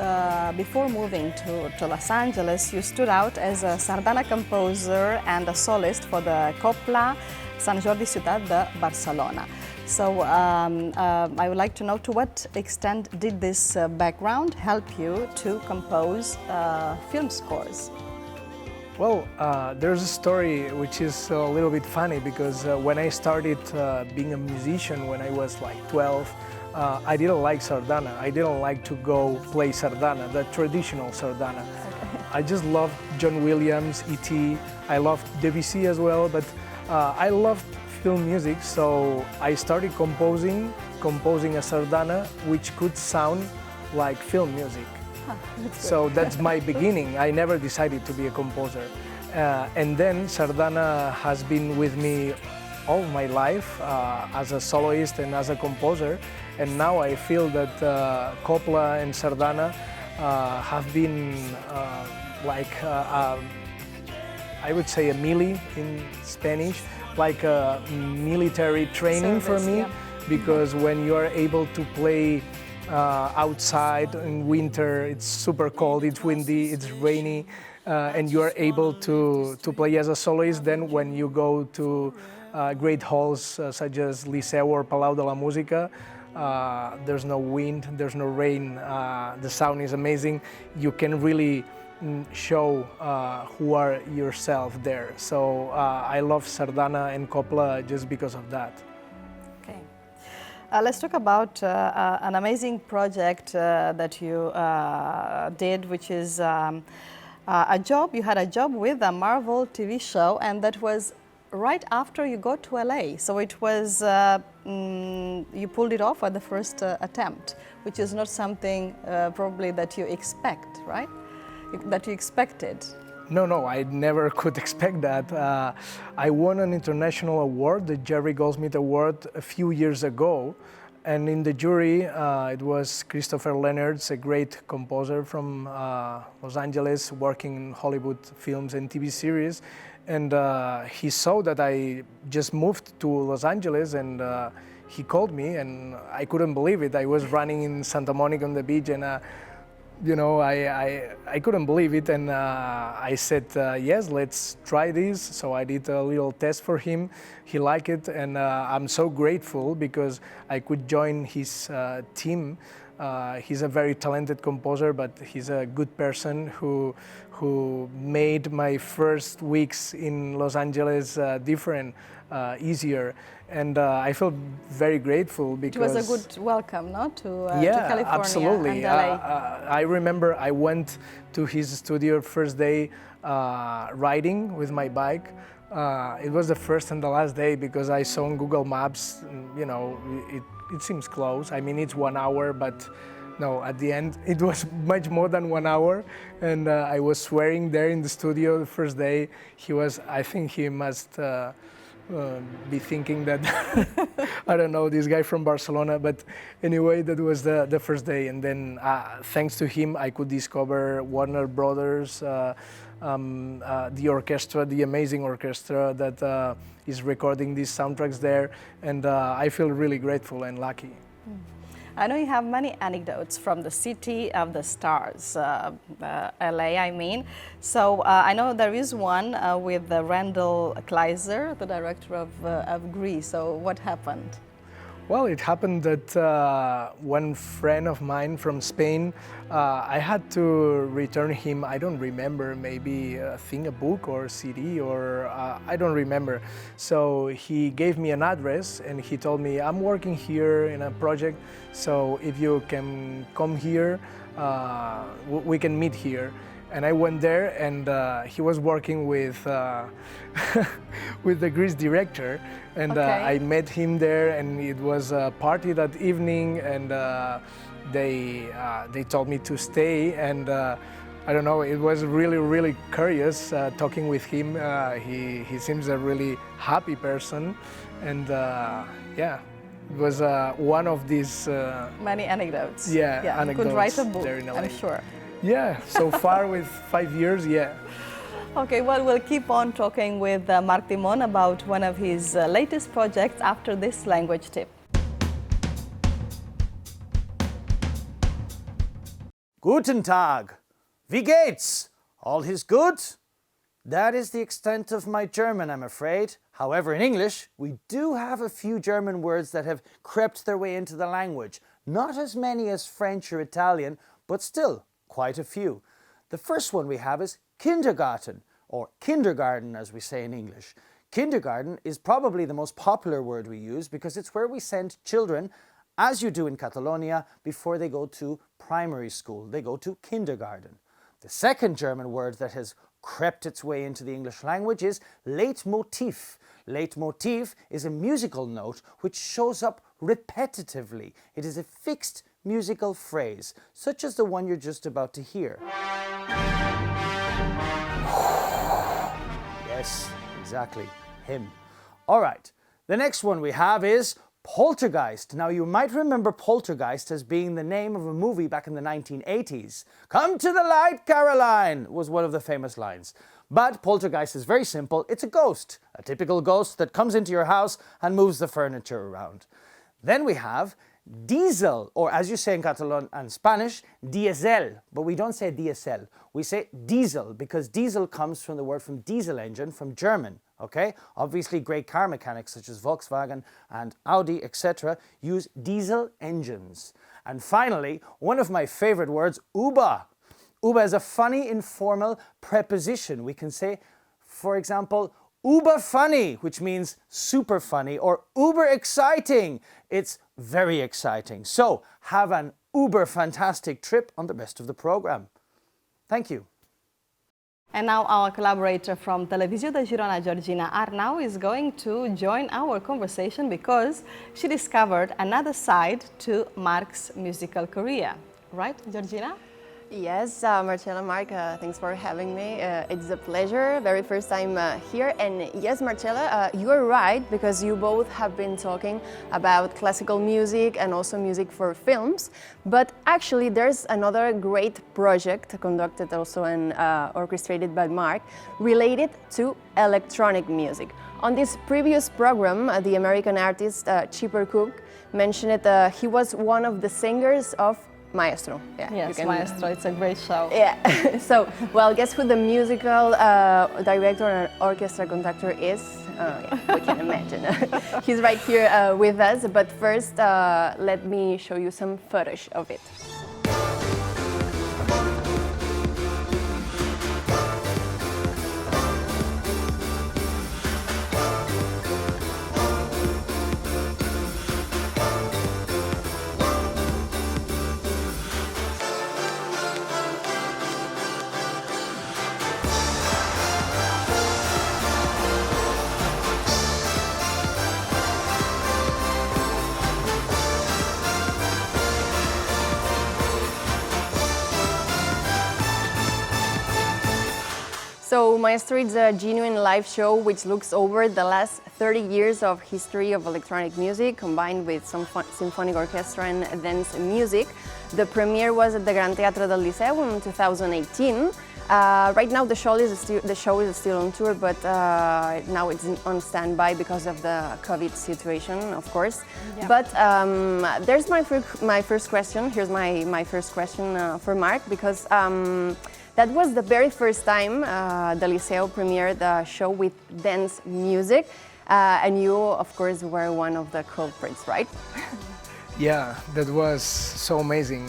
before moving to Los Angeles, you stood out as a sardana composer and a soloist for the Copla Sant Jordi Ciutat de Barcelona. So I would like to know, to what extent did this background help you to compose film scores? Well, there's a story which is a little bit funny, because when I started being a musician when I was like 12, I didn't like sardana. I didn't like to go play sardana, the traditional sardana. I just loved John Williams, E.T. I loved Debussy as well, but I loved film music, so I started composing a sardana which could sound like film music. So that's my beginning. I never decided to be a composer. And then sardana has been with me all my life as a soloist and as a composer. And now I feel that copla and sardana have been I would say a mili in Spanish, like a military training for me, because when you are able to play outside in winter, it's super cold, it's windy, it's rainy, and you are able to play as a soloist, then when you go to great halls such as Liceu or Palau de la Música, there's no wind, there's no rain, the sound is amazing, you can really show who are yourself there. So I love sardana and copla just because of that. Okay. Let's talk about an amazing project that you did, which is a job. You had a job with a Marvel TV show, and that was right after you got to LA. So it was, you pulled it off at the first attempt, which is not something probably that you expect, right? That you expected. No, I never could expect that. I won an international award, the Jerry Goldsmith Award, a few years ago. And in the jury, it was Christopher Leonard's, a great composer from Los Angeles, working in Hollywood films and TV series. And he saw that I just moved to Los Angeles, and he called me, and I couldn't believe it. I was running in Santa Monica on the beach, and you know, I couldn't believe it, and I said, yes, let's try this. So I did a little test for him. He liked it, and I'm so grateful because I could join his team. He's a very talented composer, but he's a good person who made my first weeks in Los Angeles different, easier. And I feel very grateful because... It was a good welcome, no? To California absolutely. and LA. I remember I went to his studio first day riding with my bike. It was the first and the last day because I saw on Google Maps, you know, it seems close. I mean, it's 1 hour, but no, at the end, it was much more than 1 hour. And I was swearing there in the studio the first day. I think he must be thinking that, I don't know, this guy from Barcelona, but anyway, that was the first day. And then thanks to him, I could discover Warner Brothers, the orchestra, the amazing orchestra that is recording these soundtracks there, and I feel really grateful and lucky. I know you have many anecdotes from the city of the stars, LA, I mean. So I know there is one with Randall Kleiser, the director of Grease. So what happened? Well, it happened that one friend of mine from Spain, I had to return him, I don't remember, maybe a book or CD, or I don't remember. So he gave me an address and he told me, I'm working here in a project, so if you can come here, we can meet here. And I went there, and he was working with with the Grease director, and I met him there, and it was a party that evening, and they told me to stay, and I don't know, it was really curious talking with him. He seems a really happy person, and yeah. It was one of these many anecdotes. Yeah, anecdotes. You could write a book, there in LA. I'm sure. Yeah, so far with 5 years, yeah. Okay, well, we'll keep on talking with Marc Timón about one of his latest projects after this language tip. Guten Tag. Wie geht's? All is good? That is the extent of my German, I'm afraid. However, in English, we do have a few German words that have crept their way into the language. Not as many as French or Italian, but still quite a few. The first one we have is kindergarten, or kindergarten as we say in English. Kindergarten is probably the most popular word we use because it's where we send children, as you do in Catalonia, before they go to primary school. They go to kindergarten. The second German word that has crept its way into the English language is leitmotif. Leitmotif is a musical note which shows up repetitively. It is a fixed musical phrase, such as the one you're just about to hear. Yes, exactly, him. All right, the next one we have is Poltergeist. Now, you might remember Poltergeist as being the name of a movie back in the 1980s. Come to the light, Caroline, was one of the famous lines. But Poltergeist is very simple. It's a ghost, a typical ghost that comes into your house and moves the furniture around. Then we have diesel, or as you say in Catalan and Spanish, diesel. But we don't say diesel. We say diesel because diesel comes from the word from diesel engine from German. Okay? Obviously, great car mechanics such as Volkswagen and Audi, etc., use diesel engines. And finally, one of my favorite words, Uber. Uber is a funny, informal preposition. We can say, for example, uber funny, which means super funny, or uber exciting. It's very exciting. So, have an uber fantastic trip on the rest of the program. Thank you. And now our collaborator from Televisió de Girona, Georgina Arnau, is going to join our conversation because she discovered another side to Marc's musical career. Right, Georgina? Yes, Marcella, Marc, thanks for having me. It's a pleasure, very first time here. And yes, Marcella, you are right, because you both have been talking about classical music and also music for films. But actually, there's another great project conducted also and orchestrated by Marc related to electronic music. On this previous program, the American artist Chipper Cook mentioned that he was one of the singers of Maestro. Yeah, yes, Maestro, it's a great show. Yeah, so, well, guess who the musical director and orchestra conductor is? Yeah, we can imagine. He's right here with us, but first, let me show you some footage of it. So Maestro is a genuine live show which looks over the last 30 years of history of electronic music combined with some symphonic orchestra and dance music. The premiere was at the Gran Teatro del Liceu in 2018. Right now the show is still on tour, but now it's on standby because of the COVID situation, of course. Yeah. But there's my first question. Here's my first question for Marc, because that was the very first time the Liceo premiered a show with dance music, and you, of course, were one of the culprits, right? Yeah, that was so amazing.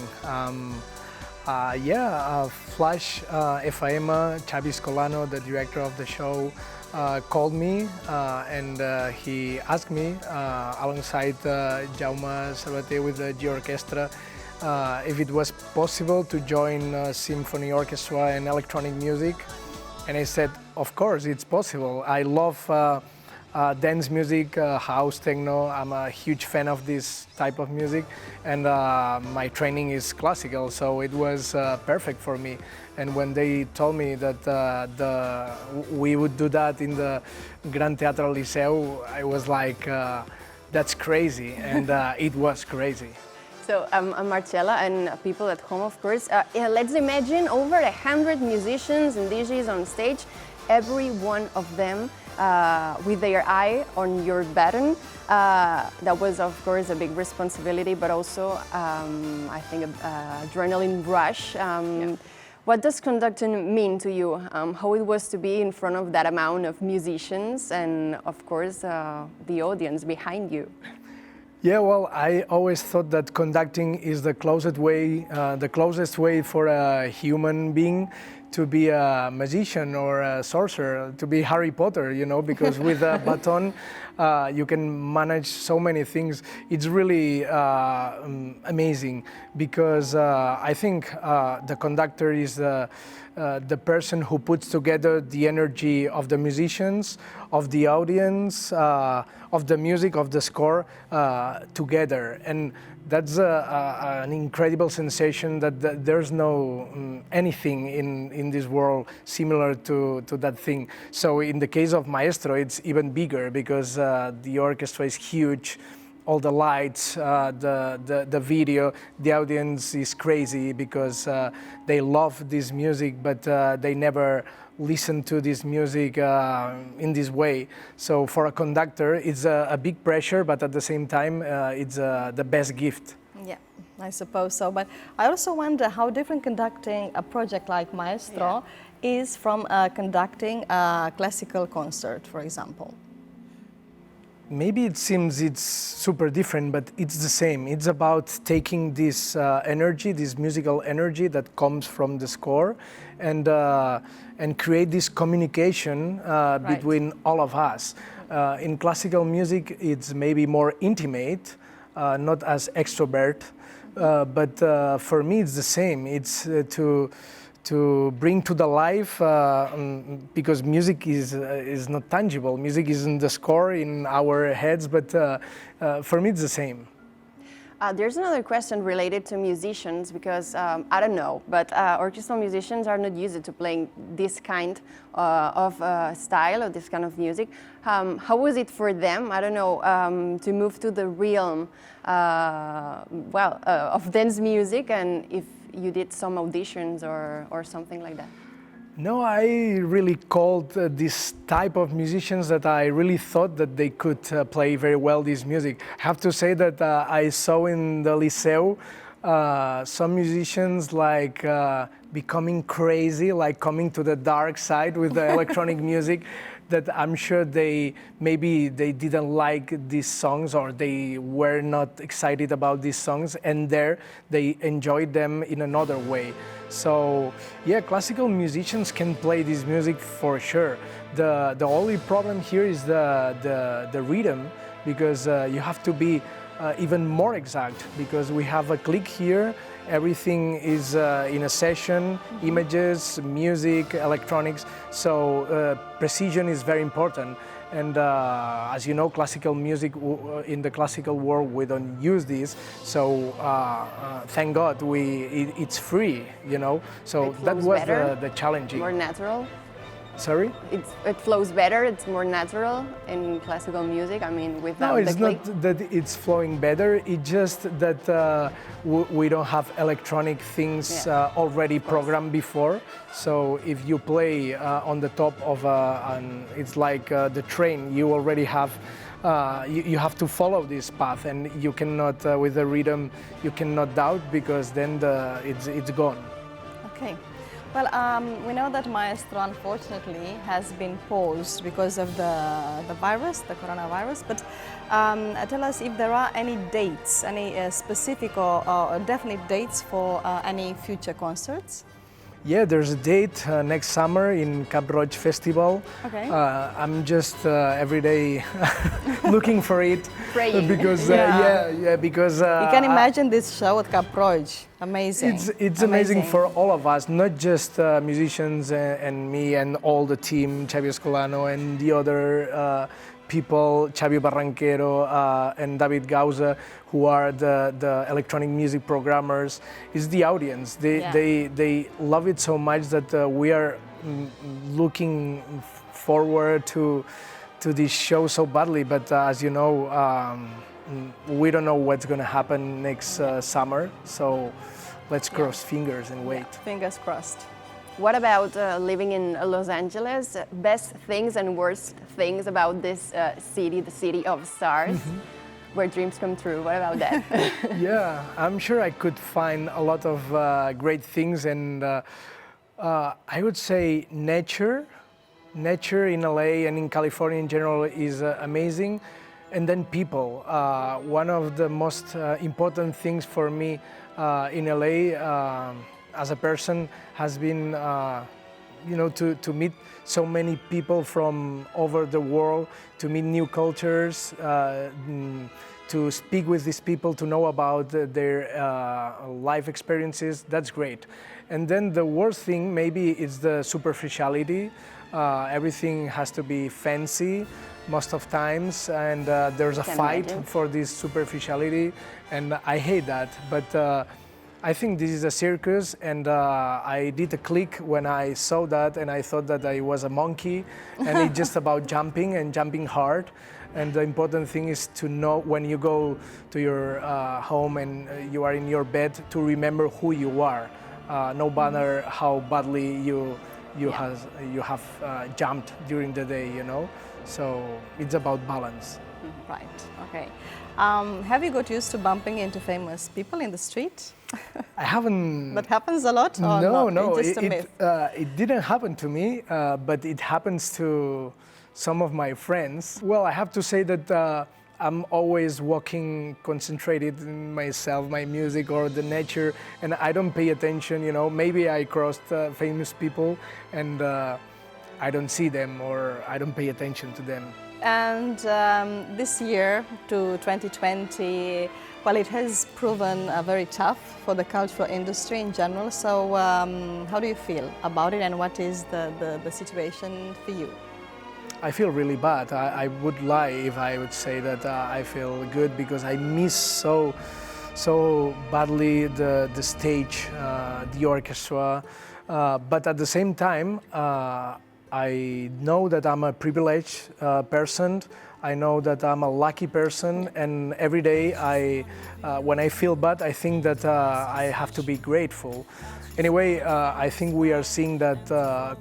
Flash FM, Xavi Escolano, the director of the show, called me and he asked me, alongside Jaume Sabater with the G Orchestra, if it was possible to join symphony orchestra and electronic music. And I said, of course, it's possible. I love dance music, house, techno. I'm a huge fan of this type of music, and my training is classical, so it was perfect for me. And when they told me that we would do that in the Gran Teatro Liceu, I was like, that's crazy, and it was crazy. So Marcella and people at home, of course, let's imagine over 100 musicians and DJs on stage, every one of them with their eye on your button. That was, of course, a big responsibility, but also, I think, an adrenaline rush. What does conducting mean to you? How it was to be in front of that amount of musicians and, of course, the audience behind you? Yeah, well, I always thought that conducting is the closest way for a human being to be a magician or a sorcerer, to be Harry Potter, you know, because with a baton you can manage so many things. It's really amazing, because I think the conductor is the person who puts together the energy of the musicians, of the audience, of the music, of the score together. And that's an incredible sensation that there's no anything in this world similar to that thing. So in the case of Maestro, it's even bigger, because the orchestra is huge, all the lights, the video, the audience is crazy because they love this music, but they never listen to this music in this way. So for a conductor, it's a big pressure, but at the same time, it's the best gift. Yeah, I suppose so. But I also wonder how different conducting a project like Maestro is from conducting a classical concert, for example. Maybe it seems it's super different, but it's the same. It's about taking this energy, this musical energy that comes from the score, and create this communication between all of us. In classical music, it's maybe more intimate, not as extrovert, but for me it's the same. It's to bring to the life, because music is not tangible. Music is in the score, in our heads, but for me it's the same. There's another question related to musicians, because I don't know, but orchestral musicians are not used to playing this kind of style or this kind of music. How was it for them, I don't know, to move to the realm of dance music, and if you did some auditions or something like that? No, I really called this type of musicians that I really thought that they could play very well this music. I have to say that I saw in the Liceu some musicians like becoming crazy, like coming to the dark side with the electronic music, that I'm sure maybe they didn't like these songs, or they were not excited about these songs, and there they enjoyed them in another way. So yeah, classical musicians can play this music for sure. The only problem here is the rhythm, because you have to be even more exact, because we have a click here. Everything is in a session, images, music, electronics, so precision is very important. And as you know, classical music, in the classical world, we don't use this, so thank God it's free, you know, so that was the challenging. More natural? Sorry? It flows better, it's more natural in classical music, I mean, without No, it's the click. not that it's flowing better, it's just that we don't have electronic things already programmed before. So if you play on the top of it's like the train, you already have, you have to follow this path, and you cannot, with the rhythm, you cannot doubt, because then it's gone. Okay. Well, we know that Maestro, unfortunately, has been paused because of the virus, the coronavirus. But tell us if there are any dates, any specific or definite dates for any future concerts. Yeah, there's a date next summer in Cap Roig Festival. Okay. I'm just every day looking for it. Praying. Because because you can imagine this show at Cap Roig. Amazing. It's amazing for all of us, not just musicians and me and all the team, Xavi Escolano and the other people, Xavi Barranquero and David Gauza, who are the electronic music programmers. It's the audience. They love it so much that we are looking forward to this show so badly. But as you know, we don't know what's going to happen next summer. So let's cross fingers and wait. Yeah, fingers crossed. What about living in Los Angeles? Best things and worst things about this city, the city of stars, where dreams come true. What about that? Yeah, I'm sure I could find a lot of great things, and I would say nature. Nature in LA and in California in general is amazing. And then people. One of the most important things for me in LA as a person has been, to meet so many people from over the world, to meet new cultures, to speak with these people, to know about their life experiences. That's great. And then the worst thing maybe is the superficiality. Everything has to be fancy most of times, and there's a fight for this superficiality, and I hate that. But I think this is a circus, and I did a click when I saw that, and I thought that I was a monkey, and it's just about jumping and jumping hard. And the important thing is to know when you go to your home and you are in your bed, to remember who you are, no matter how badly you have jumped during the day, So it's about balance. Right, okay. Have you got used to bumping into famous people in the street? I haven't. That happens a lot? Or no, not? no, It's just a myth? it didn't happen to me, but it happens to some of my friends. Well, I have to say that I'm always walking concentrated in myself, my music or the nature, and I don't pay attention, Maybe I crossed famous people and I don't see them or I don't pay attention to them. And this year to 2020, well, it has proven very tough for the cultural industry in general. So how do you feel about it, and what is the situation for you? I feel really bad. I would lie if I would say that I feel good, because I miss so badly the stage, the orchestra. But at the same time, I know that I'm a privileged person. I know that I'm a lucky person, and every day when I feel bad, I think that I have to be grateful. Anyway, I think we are seeing that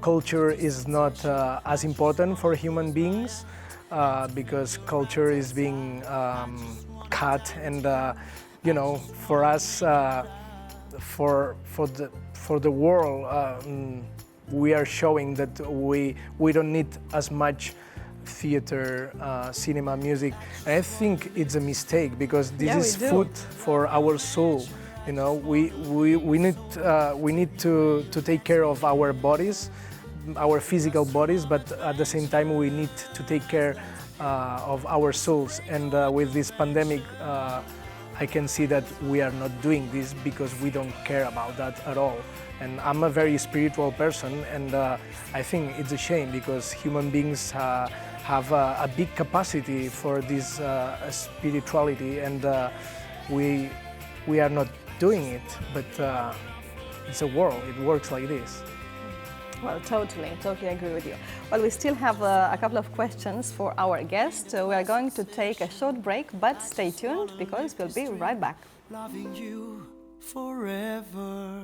culture is not as important for human beings, because culture is being cut, and for us, for the world, we are showing that we don't need as much theater, cinema, music. And I think it's a mistake, because this is food for our soul. We need to take care of our bodies, our physical bodies, but at the same time we need to take care of our souls. And with this pandemic, I can see that we are not doing this because we don't care about that at all. And I'm a very spiritual person, and I think it's a shame, because human beings have a big capacity for this spirituality, and we are not doing it, but it's a world, it works like this. Well, totally agree with you. Well, we still have a couple of questions for our guest. We are going to take a short break, but stay tuned because we'll be right back. Loving you forever.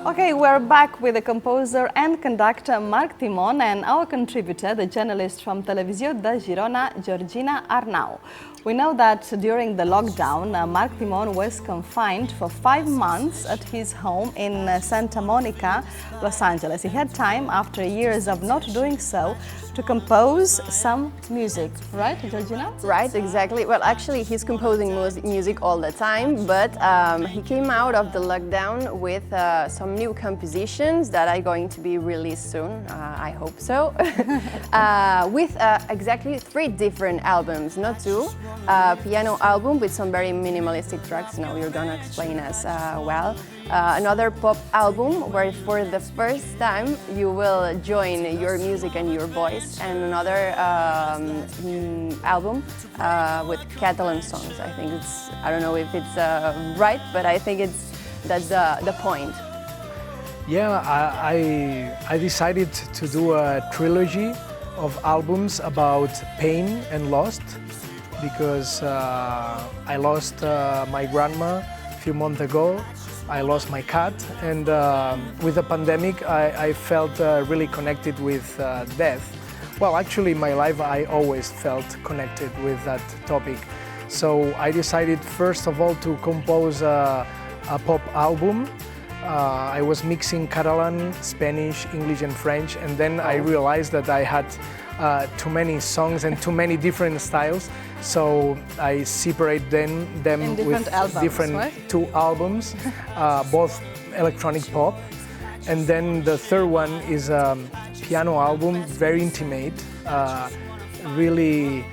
Okay, we're back with the composer and conductor Marc Timón and our contributor, the journalist from Televisió de Girona, Georgina Arnau. We know that during the lockdown, Marc Timón was confined for 5 months at his home in Santa Monica, Los Angeles. He had time, after years of not doing so, to compose some music, right, Georgina? Right, exactly. Well, actually, he's composing music all the time, but he came out of the lockdown with some new compositions that are going to be released soon, I hope so, with exactly 3 different albums, not 2. Piano album with some very minimalistic tracks, now you're gonna explain us well. Another pop album where for the first time you will join your music and your voice, and another album with Catalan songs. I think it's, I don't know if it's right, but I think that's the point. Yeah, I decided to do a trilogy of albums about pain and loss, because I lost my grandma a few months ago. I lost my cat, and with the pandemic I felt really connected with death. Well, actually in my life I always felt connected with that topic. So I decided first of all to compose a pop album. I was mixing Catalan, Spanish, English and French, and then I realized that I had too many songs and too many different styles. So I separate them with albums, different right? 2 albums, both electronic pop. And then the third one is a piano album, very intimate, really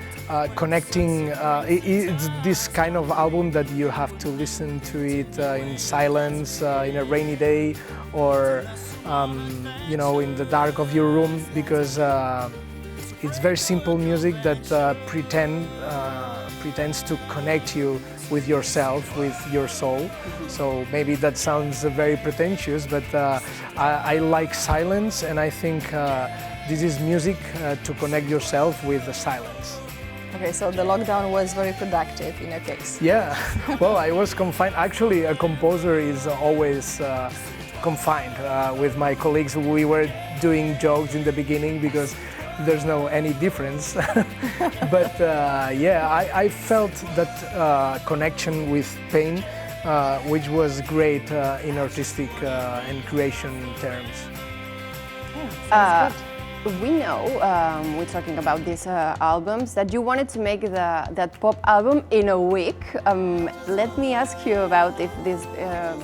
connecting. It's this kind of album that you have to listen to it in silence, in a rainy day, or you know, in the dark of your room, because it's very simple music that pretends to connect you with yourself, with your soul. So maybe that sounds very pretentious, but I like silence, and I think this is music to connect yourself with the silence. Okay, so the lockdown was very productive in your case. Yeah, well, I was confined. Actually, a composer is always confined. With my colleagues, we were doing jokes in the beginning because there's no any difference. But yeah, I felt that connection with pain, which was great in artistic and creation terms. Yeah, we know, we're talking about these albums, that you wanted to make that pop album in a week. Let me ask you about if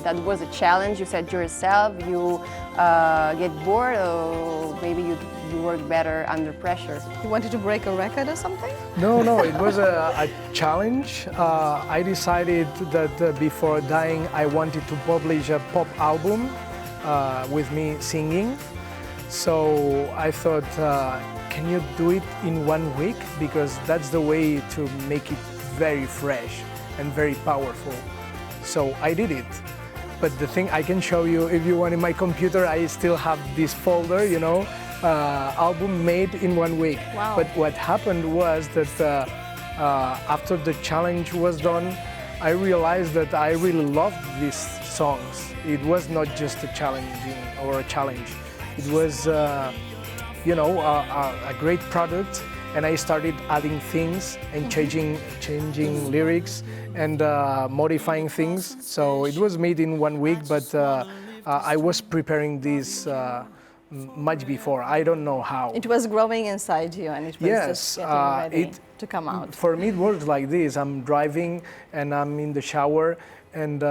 that was a challenge. You said yourself you get bored, or maybe you work better under pressure. You wanted to break a record or something? No, it was a challenge. I decided that before dying I wanted to publish a pop album with me singing. So I thought, can you do it in 1 week? Because that's the way to make it very fresh and very powerful. So I did it. But the thing I can show you, if you want, in my computer, I still have this folder, you know, album made in 1 week. Wow. But what happened was that after the challenge was done, I realized that I really loved these songs. It was not just a challenge. It was, you know, a great product, and I started adding things and changing lyrics and modifying things. So it was made in 1 week, but I was preparing this much before. I don't know how. It was growing inside you, and it was just getting ready to come out. For me, it works like this. I'm driving and I'm in the shower, and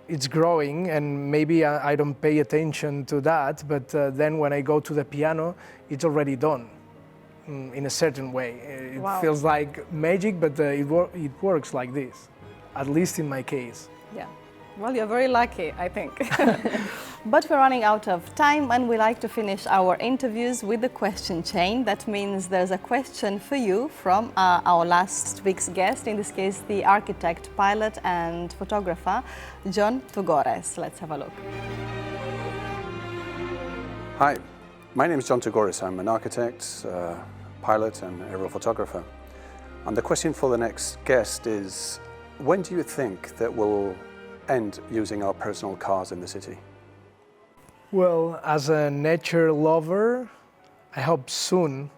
it's growing, and maybe I don't pay attention to that, but then when I go to the piano, it's already done in a certain way. It feels like magic, but it works like this, at least in my case. Yeah. Well, you're very lucky, I think. But we're running out of time and we like to finish our interviews with the question chain. That means there's a question for you from our last week's guest, in this case the architect, pilot and photographer, John Tugores. Let's have a look. Hi, my name is John Tugores. I'm an architect, pilot and aerial photographer. And the question for the next guest is, when do you think that we'll end using our personal cars in the city? Well, as a nature lover, I hope soon.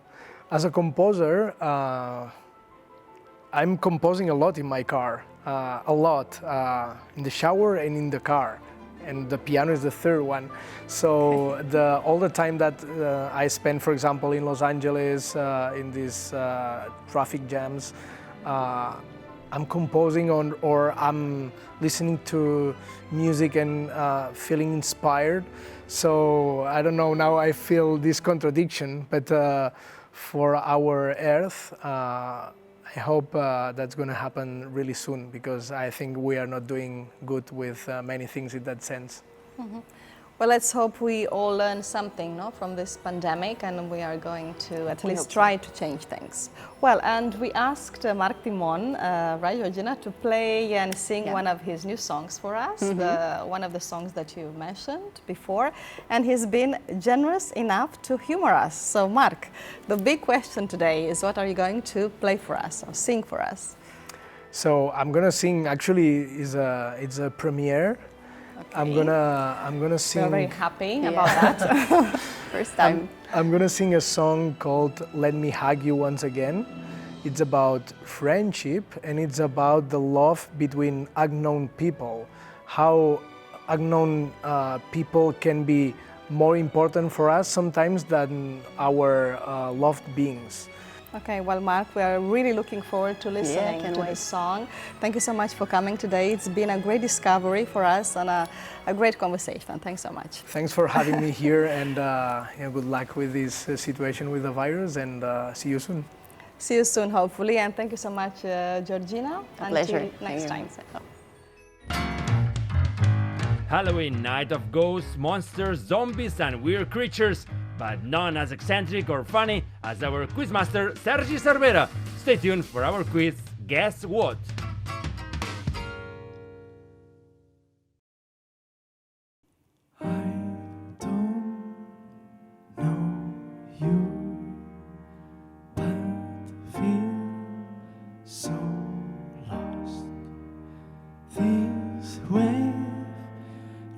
As a composer, I'm composing a lot in my car, a lot, in the shower and in the car. And the piano is the third one. So all the time that I spend, for example, in Los Angeles, in these traffic jams, I'm composing or I'm listening to music and feeling inspired. So I don't know, now I feel this contradiction, but for our Earth, I hope that's going to happen really soon, because I think we are not doing good with many things in that sense. Mm-hmm. Well, let's hope we all learn something, no, from this pandemic, and we are going to at least try to change things. Well, and we asked Marc Timón, right, Georgina, to play and sing one of his new songs for us, one of the songs that you mentioned before, and he's been generous enough to humor us. So, Marc, the big question today is, what are you going to play for us or sing for us? So I'm gonna sing. Actually, it's a premiere. Okay. I'm gonna sing. We're very happy about that. First time. I'm gonna sing a song called "Let Me Hug You Once Again." It's about friendship and it's about the love between unknown people. How unknown people can be more important for us sometimes than our loved beings. Okay, well, Marc, we are really looking forward to listening to this song. Thank you so much for coming today. It's been a great discovery for us and a great conversation. Thanks so much. Thanks for having me here, and good luck with this situation with the virus, and see you soon. See you soon, hopefully, and thank you so much, Georgina. A pleasure. Until next time. Halloween, night of ghosts, monsters, zombies and weird creatures, but none as eccentric or funny as our quizmaster Sergi Cervera. Stay tuned for our quiz, Guess What?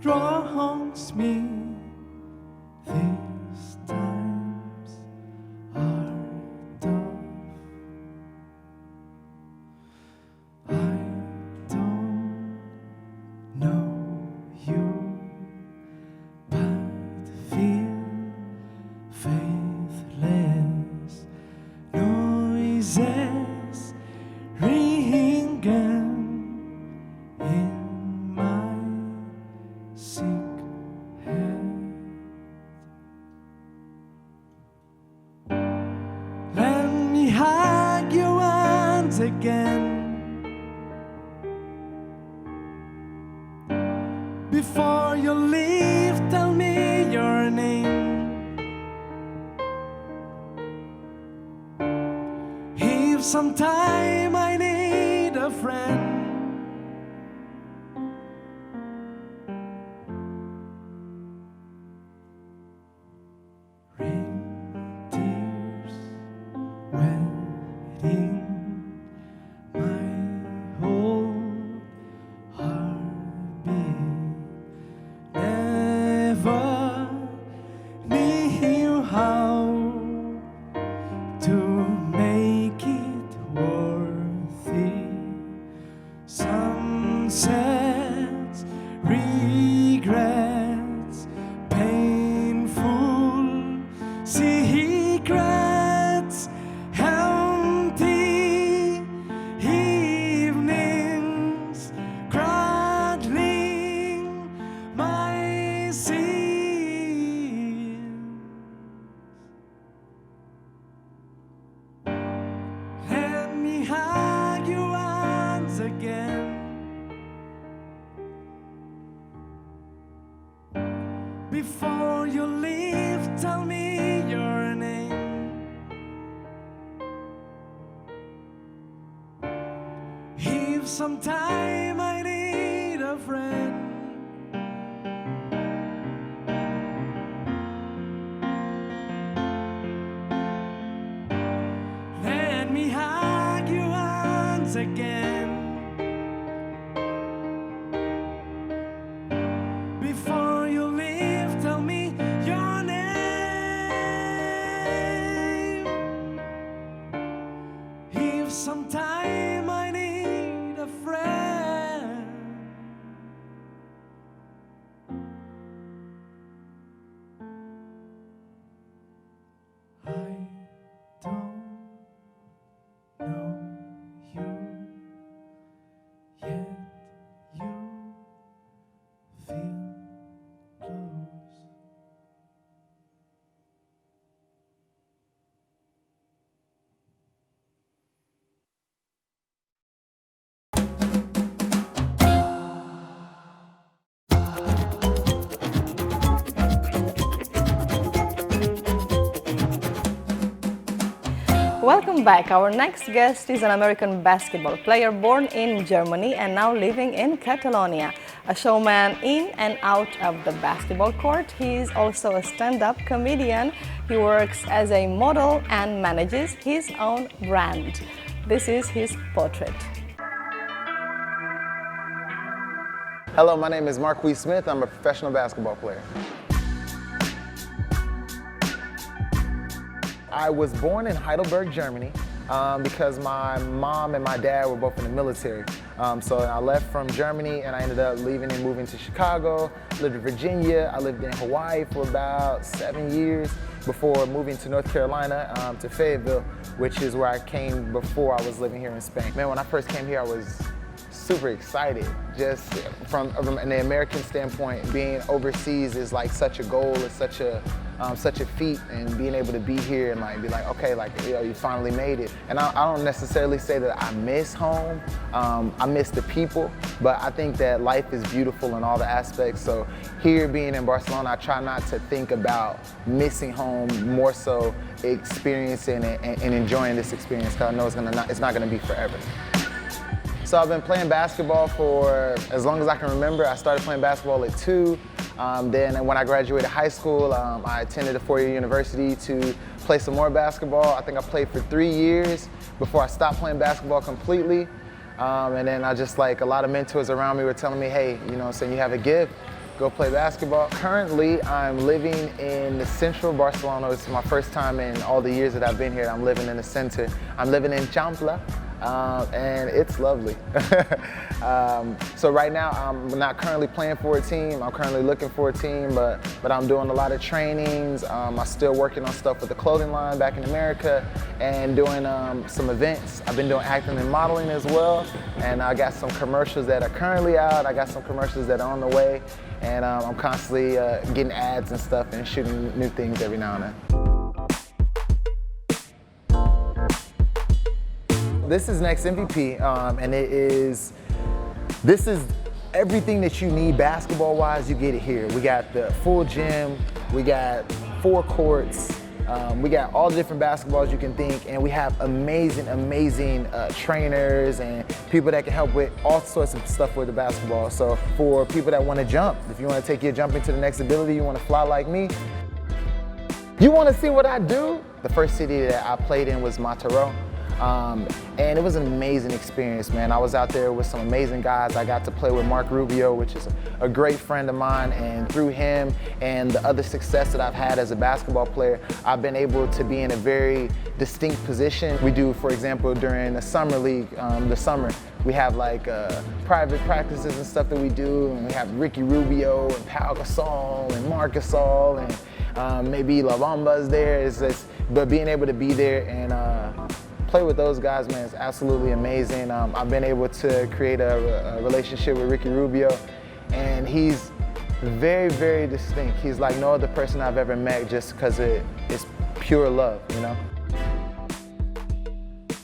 Draws me. These times are tough. I don't know you, but feel faithless. Noises ringing in my sick head. Let me hug you once again. Before you leave, tell me your name. If sometime I need a friend, wetting my whole heartbeat. Never knew how to make it worthy Before you leave, tell me your name. If sometime I need a friend, let me hug you once again. Before you leave, tell me your name. If sometime I need a friend, I don't know you, yet you feel close. Welcome back. Our next guest is an American basketball player born in Germany and now living in Catalonia. A showman in and out of the basketball court, he is also a stand-up comedian. He works as a model and manages his own brand. This is his portrait. Hello, my name is Marquie Smith. I'm a professional basketball player. I was born in Heidelberg, Germany, because my mom and my dad were both in the military. So I left from Germany and I ended up leaving and moving to Chicago, lived in Virginia. I lived in Hawaii for about 7 years before moving to North Carolina, to Fayetteville, which is where I came before I was living here in Spain. Man, when I first came here, I was super excited. Just from an American standpoint, being overseas is like such a goal, it's such a feat, and being able to be here and like be like, okay, like, you know, you finally made it. And I don't necessarily say that I miss home, I miss the people, but I think that life is beautiful in all the aspects. So here being in Barcelona, I try not to think about missing home, more so experiencing it and enjoying this experience, because I know it's not gonna be forever. So I've been playing basketball for as long as I can remember. I started playing basketball at 2. Then when I graduated high school, I attended a 4-year university to play some more basketball. I think I played for 3 years before I stopped playing basketball completely. And then I just, like, a lot of mentors around me were telling me, hey, you know what I'm saying, you have a gift, go play basketball. Currently, I'm living in the central Barcelona. It's my first time in all the years that I've been here. I'm living in the center. I'm living in Champla. And it's lovely. So right now I'm not currently playing for a team. I'm currently looking for a team, but I'm doing a lot of trainings. I'm still working on stuff with the clothing line back in America and doing some events. I've been doing acting and modeling as well, and I got some commercials that are currently out. I got some commercials that are on the way, and I'm constantly getting ads and stuff and shooting new things every now and then. This is Next MVP, and this is everything that you need basketball-wise. You get it here. We got the full gym, we got 4 courts, we got all the different basketballs you can think, and we have amazing trainers and people that can help with all sorts of stuff with the basketball. So for people that want to jump, if you want to take your jumping to the next ability, you want to fly like me, you want to see what I do? The first city that I played in was Mataró. And it was an amazing experience, man. I was out there with some amazing guys. I got to play with Marc Rubio, which is a great friend of mine, and through him and the other success that I've had as a basketball player, I've been able to be in a very distinct position. We do, for example, during the summer league, we have like private practices and stuff that we do, and we have Ricky Rubio and Pau Gasol and Marc Gasol and maybe La Bamba's there. But being able to be there and play with those guys, man, is absolutely amazing. I've been able to create a relationship with Ricky Rubio, and he's very, very distinct. He's like no other person I've ever met, just because it's pure love, you know?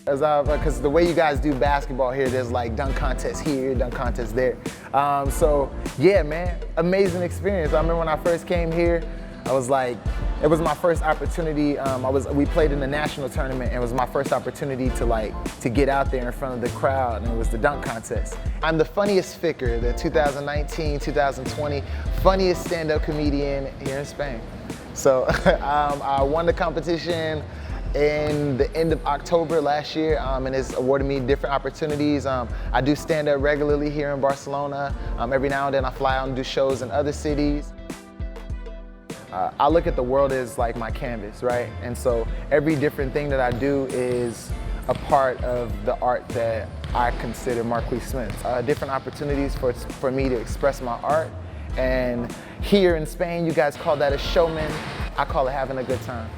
Because the way you guys do basketball here, there's like dunk contests here, dunk contests there. So yeah, man, amazing experience. I remember when I first came here, I was like, it was my first opportunity. We played in the national tournament, and it was my first opportunity to get out there in front of the crowd, and it was the dunk contest. I'm the funniest ficker, the 2019, 2020 funniest stand-up comedian here in Spain. So I won the competition in the end of October last year, and it's awarded me different opportunities. I do stand-up regularly here in Barcelona. Every now and then I fly out and do shows in other cities. I look at the world as like my canvas, right? And so every different thing that I do is a part of the art that I consider Marquie Smith. Different opportunities for me to express my art. And here in Spain, you guys call that a showman. I call it having a good time.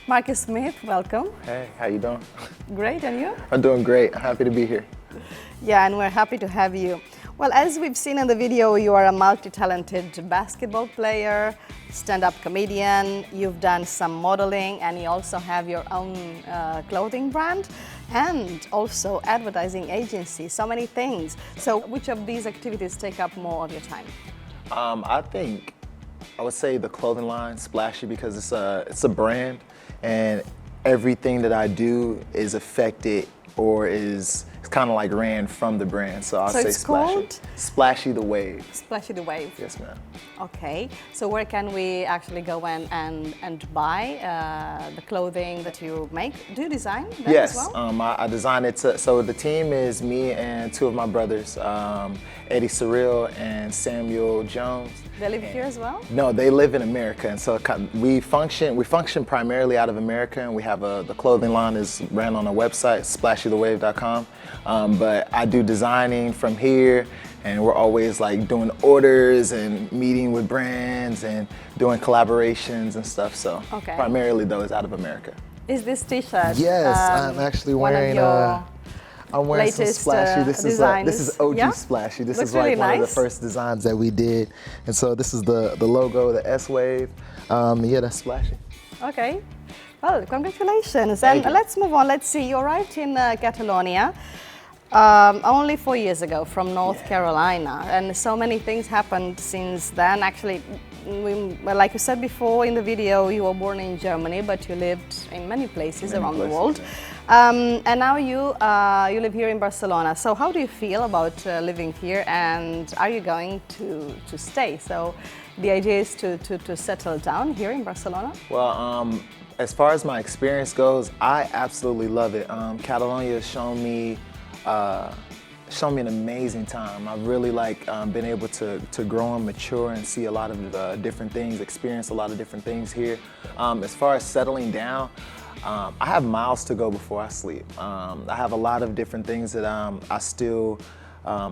Marquie Smith, welcome. Hey, how you doing? Great, and you? I'm doing great. Happy to be here. Yeah, and we're happy to have you. Well, as we've seen in the video, you are a multi-talented basketball player, stand-up comedian, you've done some modeling, and you also have your own clothing brand and also advertising agency, so many things. So which of these activities take up more of your time? I would say the clothing line, Splashy, because it's a brand, and everything that I do is affected or is kind of like ran from the brand. So I'll say Splashy. Called? Splashy the Wave. Splashy the Wave. Yes, ma'am. Okay, so where can we actually go and buy the clothing that you make? Do you design that Yes, as well? I designed it so the team is me and two of my brothers, Eddie Cyril and Samuel Jones. They live here as well? No, they live in America, and so we function primarily out of America, and we have the clothing line is ran on a website, splashythewave.com. But I do designing from here, and we're always like doing orders and meeting with brands and doing collaborations and stuff. So primarily those out of America. Is this T-shirt? Yes, I'm actually wearing. I'm wearing some Splashy. This is OG Splashy. This is like one of the first designs that we did, and so this is the logo, the S Wave. Yeah, that's Splashy. Okay. Well, congratulations. And let's move on. Let's see. You arrived in Catalonia only 4 years ago from North Carolina, and so many things happened since then. Actually, like you said before in the video, you were born in Germany, but you lived in many places around the world. And now you live here in Barcelona. So how do you feel about living here, and are you going to stay? So the idea is to settle down here in Barcelona? Well, as far as my experience goes, I absolutely love it. Catalonia has shown me an amazing time. I've really been able to grow and mature and see a lot of different things, experience a lot of different things here. As far as settling down, I have miles to go before I sleep. I have a lot of different things that I still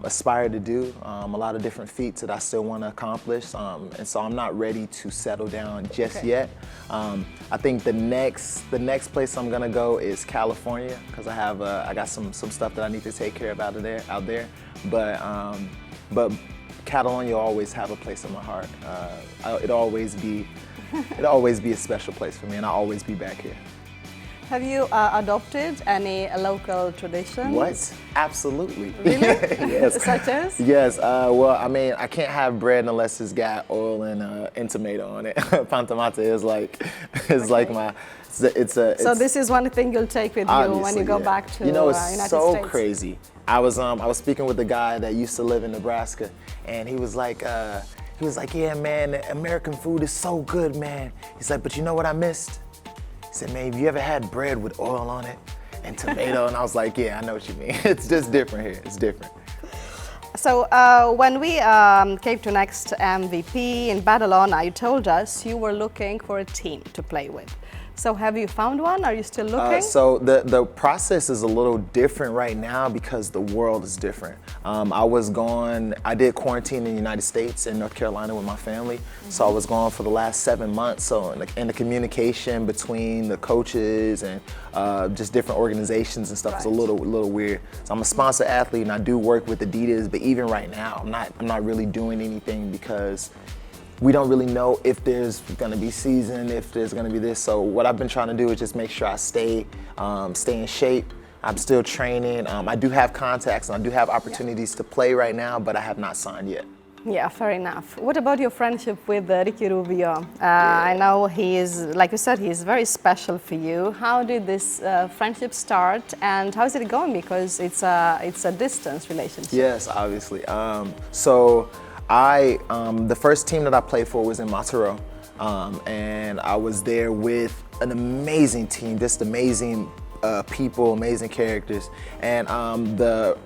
aspire to do, a lot of different feats that I still want to accomplish, and so I'm not ready to settle down just yet. I think the next place I'm gonna go is California, because I got some stuff that I need to take care of out there. But Catalonia will always have a place in my heart. It'll always be a special place for me, and I'll always be back here. Have you adopted any local traditions? What? Absolutely. Really? Yes. Such as? Yes. Well, I mean, I can't have bread unless it's got oil and tomato on it. Pan tomate is like my. So this is one thing you'll take with you when you go back to United States. It's so crazy. I was speaking with a guy that used to live in Nebraska, and he was like, yeah, man, American food is so good, man. He's like, but you know what I missed? He said, man, have you ever had bread with oil on it and tomato? And I was like, yeah, I know what you mean. It's just different here. It's different. So when we came to Next MVP in Badalona, you told us you were looking for a team to play with. So have you found one? Are you still looking? So the process is a little different right now because the world is different. I did quarantine in the United States in North Carolina with my family. So I was gone for the last 7 months. So in the communication between the coaches and just different organizations and stuff is a little weird. So I'm a sponsored athlete and I do work with Adidas, but even right now I'm not really doing anything because we don't really know if there's gonna be season, if there's gonna be this. So what I've been trying to do is just make sure I stay in shape. I'm still training. I do have contacts and I do have opportunities to play right now, but I have not signed yet. Yeah, fair enough. What about your friendship with Ricky Rubio? I know he is, like you said, he is very special for you. How did this friendship start, and how is it going? Because it's a distance relationship. Yes, obviously. So the first team that I played for was in Mataró, and I was there with an amazing team, just amazing people, amazing characters, and the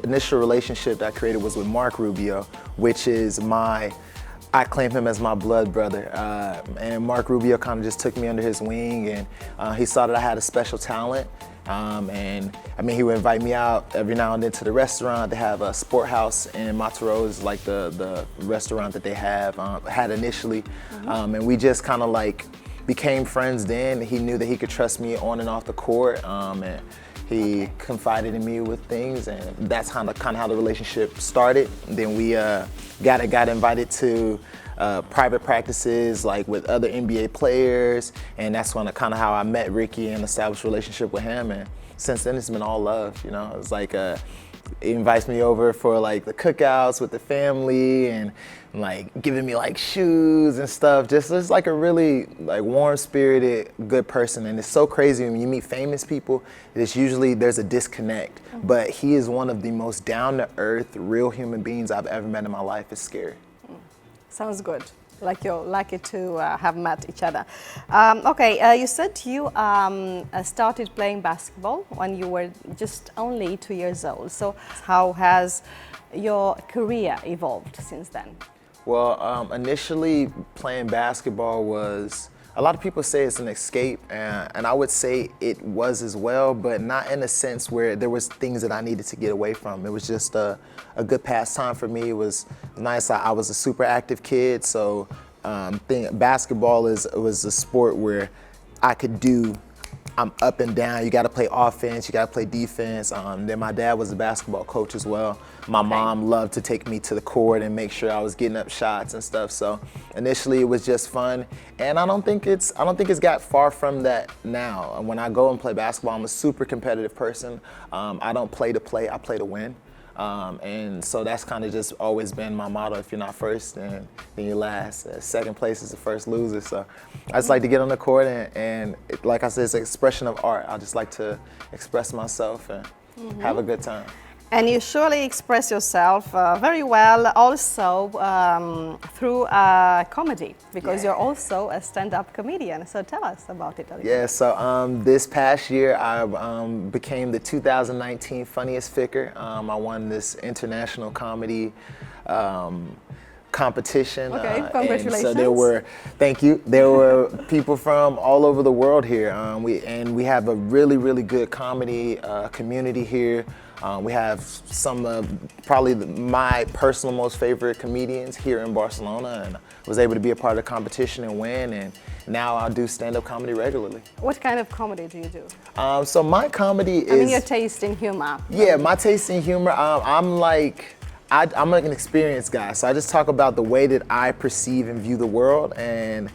initial relationship that I created was with Marc Rubio, which is I claim him as my blood brother, and Marc Rubio kind of just took me under his wing, and he saw that I had a special talent, and I mean, he would invite me out every now and then to the restaurant. They have a sport house in Mataró, is like the restaurant that they had initially, and we just kind of like became friends then. He knew that he could trust me on and off the court, and he confided in me with things, and that's kind of how the relationship started. And then we got invited to private practices like with other NBA players, and that's when kind of how I met Ricky and established a relationship with him. And since then it's been all love, you know. It's like he invites me over for like the cookouts with the family, and like giving me like shoes and stuff. Just like a really like warm-spirited, good person. And it's so crazy when you meet famous people, it's usually there's a disconnect. But he is one of the most down-to-earth, real human beings I've ever met in my life. It's scary. Sounds good. Like you're lucky to have met each other. Okay, you said you started playing basketball when you were just only 2 years old. So how has your career evolved since then? Well, initially playing basketball was, a lot of people say it's an escape, and I would say it was as well, but not in a sense where there was things that I needed to get away from. It was just a good pastime for me. It was nice. I was a super active kid, so basketball was a sport where I could do, I'm up and down. You got to play offense, you got to play defense. Then my dad was a basketball coach as well. My mom loved to take me to the court and make sure I was getting up shots and stuff. So initially it was just fun, and I don't think it's got far from that now. When I go and play basketball, I'm a super competitive person. I don't play to play, I play to win. And so that's kind of just always been my motto. If you're not first, then you last. Second place is the first loser. So I just like to get on the court, and like I said, it's an expression of art. I just like to express myself and have a good time. And you surely express yourself very well also through comedy, because you're also a stand-up comedian. So tell us about it a little. Yeah, so this past year I became the 2019 Funniest Figure. I won this international comedy competition. Okay, congratulations. And so there were, thank you, there were people from all over the world here. We have a really, really good comedy community here. We have some of probably my personal most favorite comedians here in Barcelona, and was able to be a part of the competition and win, and now I do stand-up comedy regularly. What kind of comedy do you do? So my comedy is... I mean, your taste in humor. Yeah, my taste in humor, I'm like an experienced guy, so I just talk about the way that I perceive and view the world, and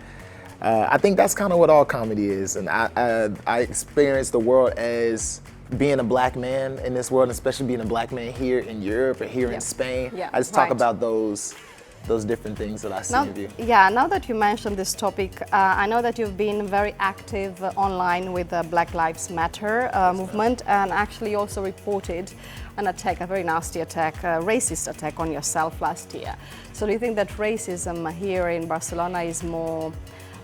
I think that's kind of what all comedy is, and I experience the world as being a black man in this world, especially being a black man here in Europe or here in Spain. Yeah, I just talk about those different things that I see in you. Yeah, now that you mentioned this topic, I know that you've been very active online with the Black Lives Matter movement, and actually also reported an attack, a very nasty attack, a racist attack on yourself last year. So do you think that racism here in Barcelona is more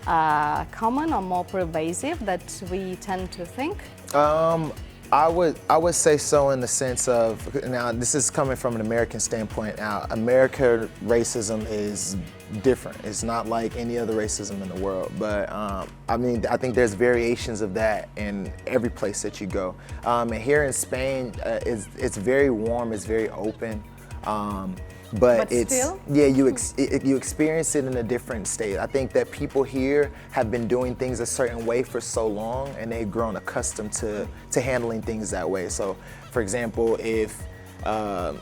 common or more pervasive that we tend to think? I would say so, in the sense of, now this is coming from an American standpoint. Now, American racism is different. It's not like any other racism in the world, but I mean, I think there's variations of that in every place that you go. And here in Spain, it's very warm, it's very open. But it's still? Yeah, you experience it in a different state. I think that people here have been doing things a certain way for so long, and they've grown accustomed to handling things that way. So, for example, if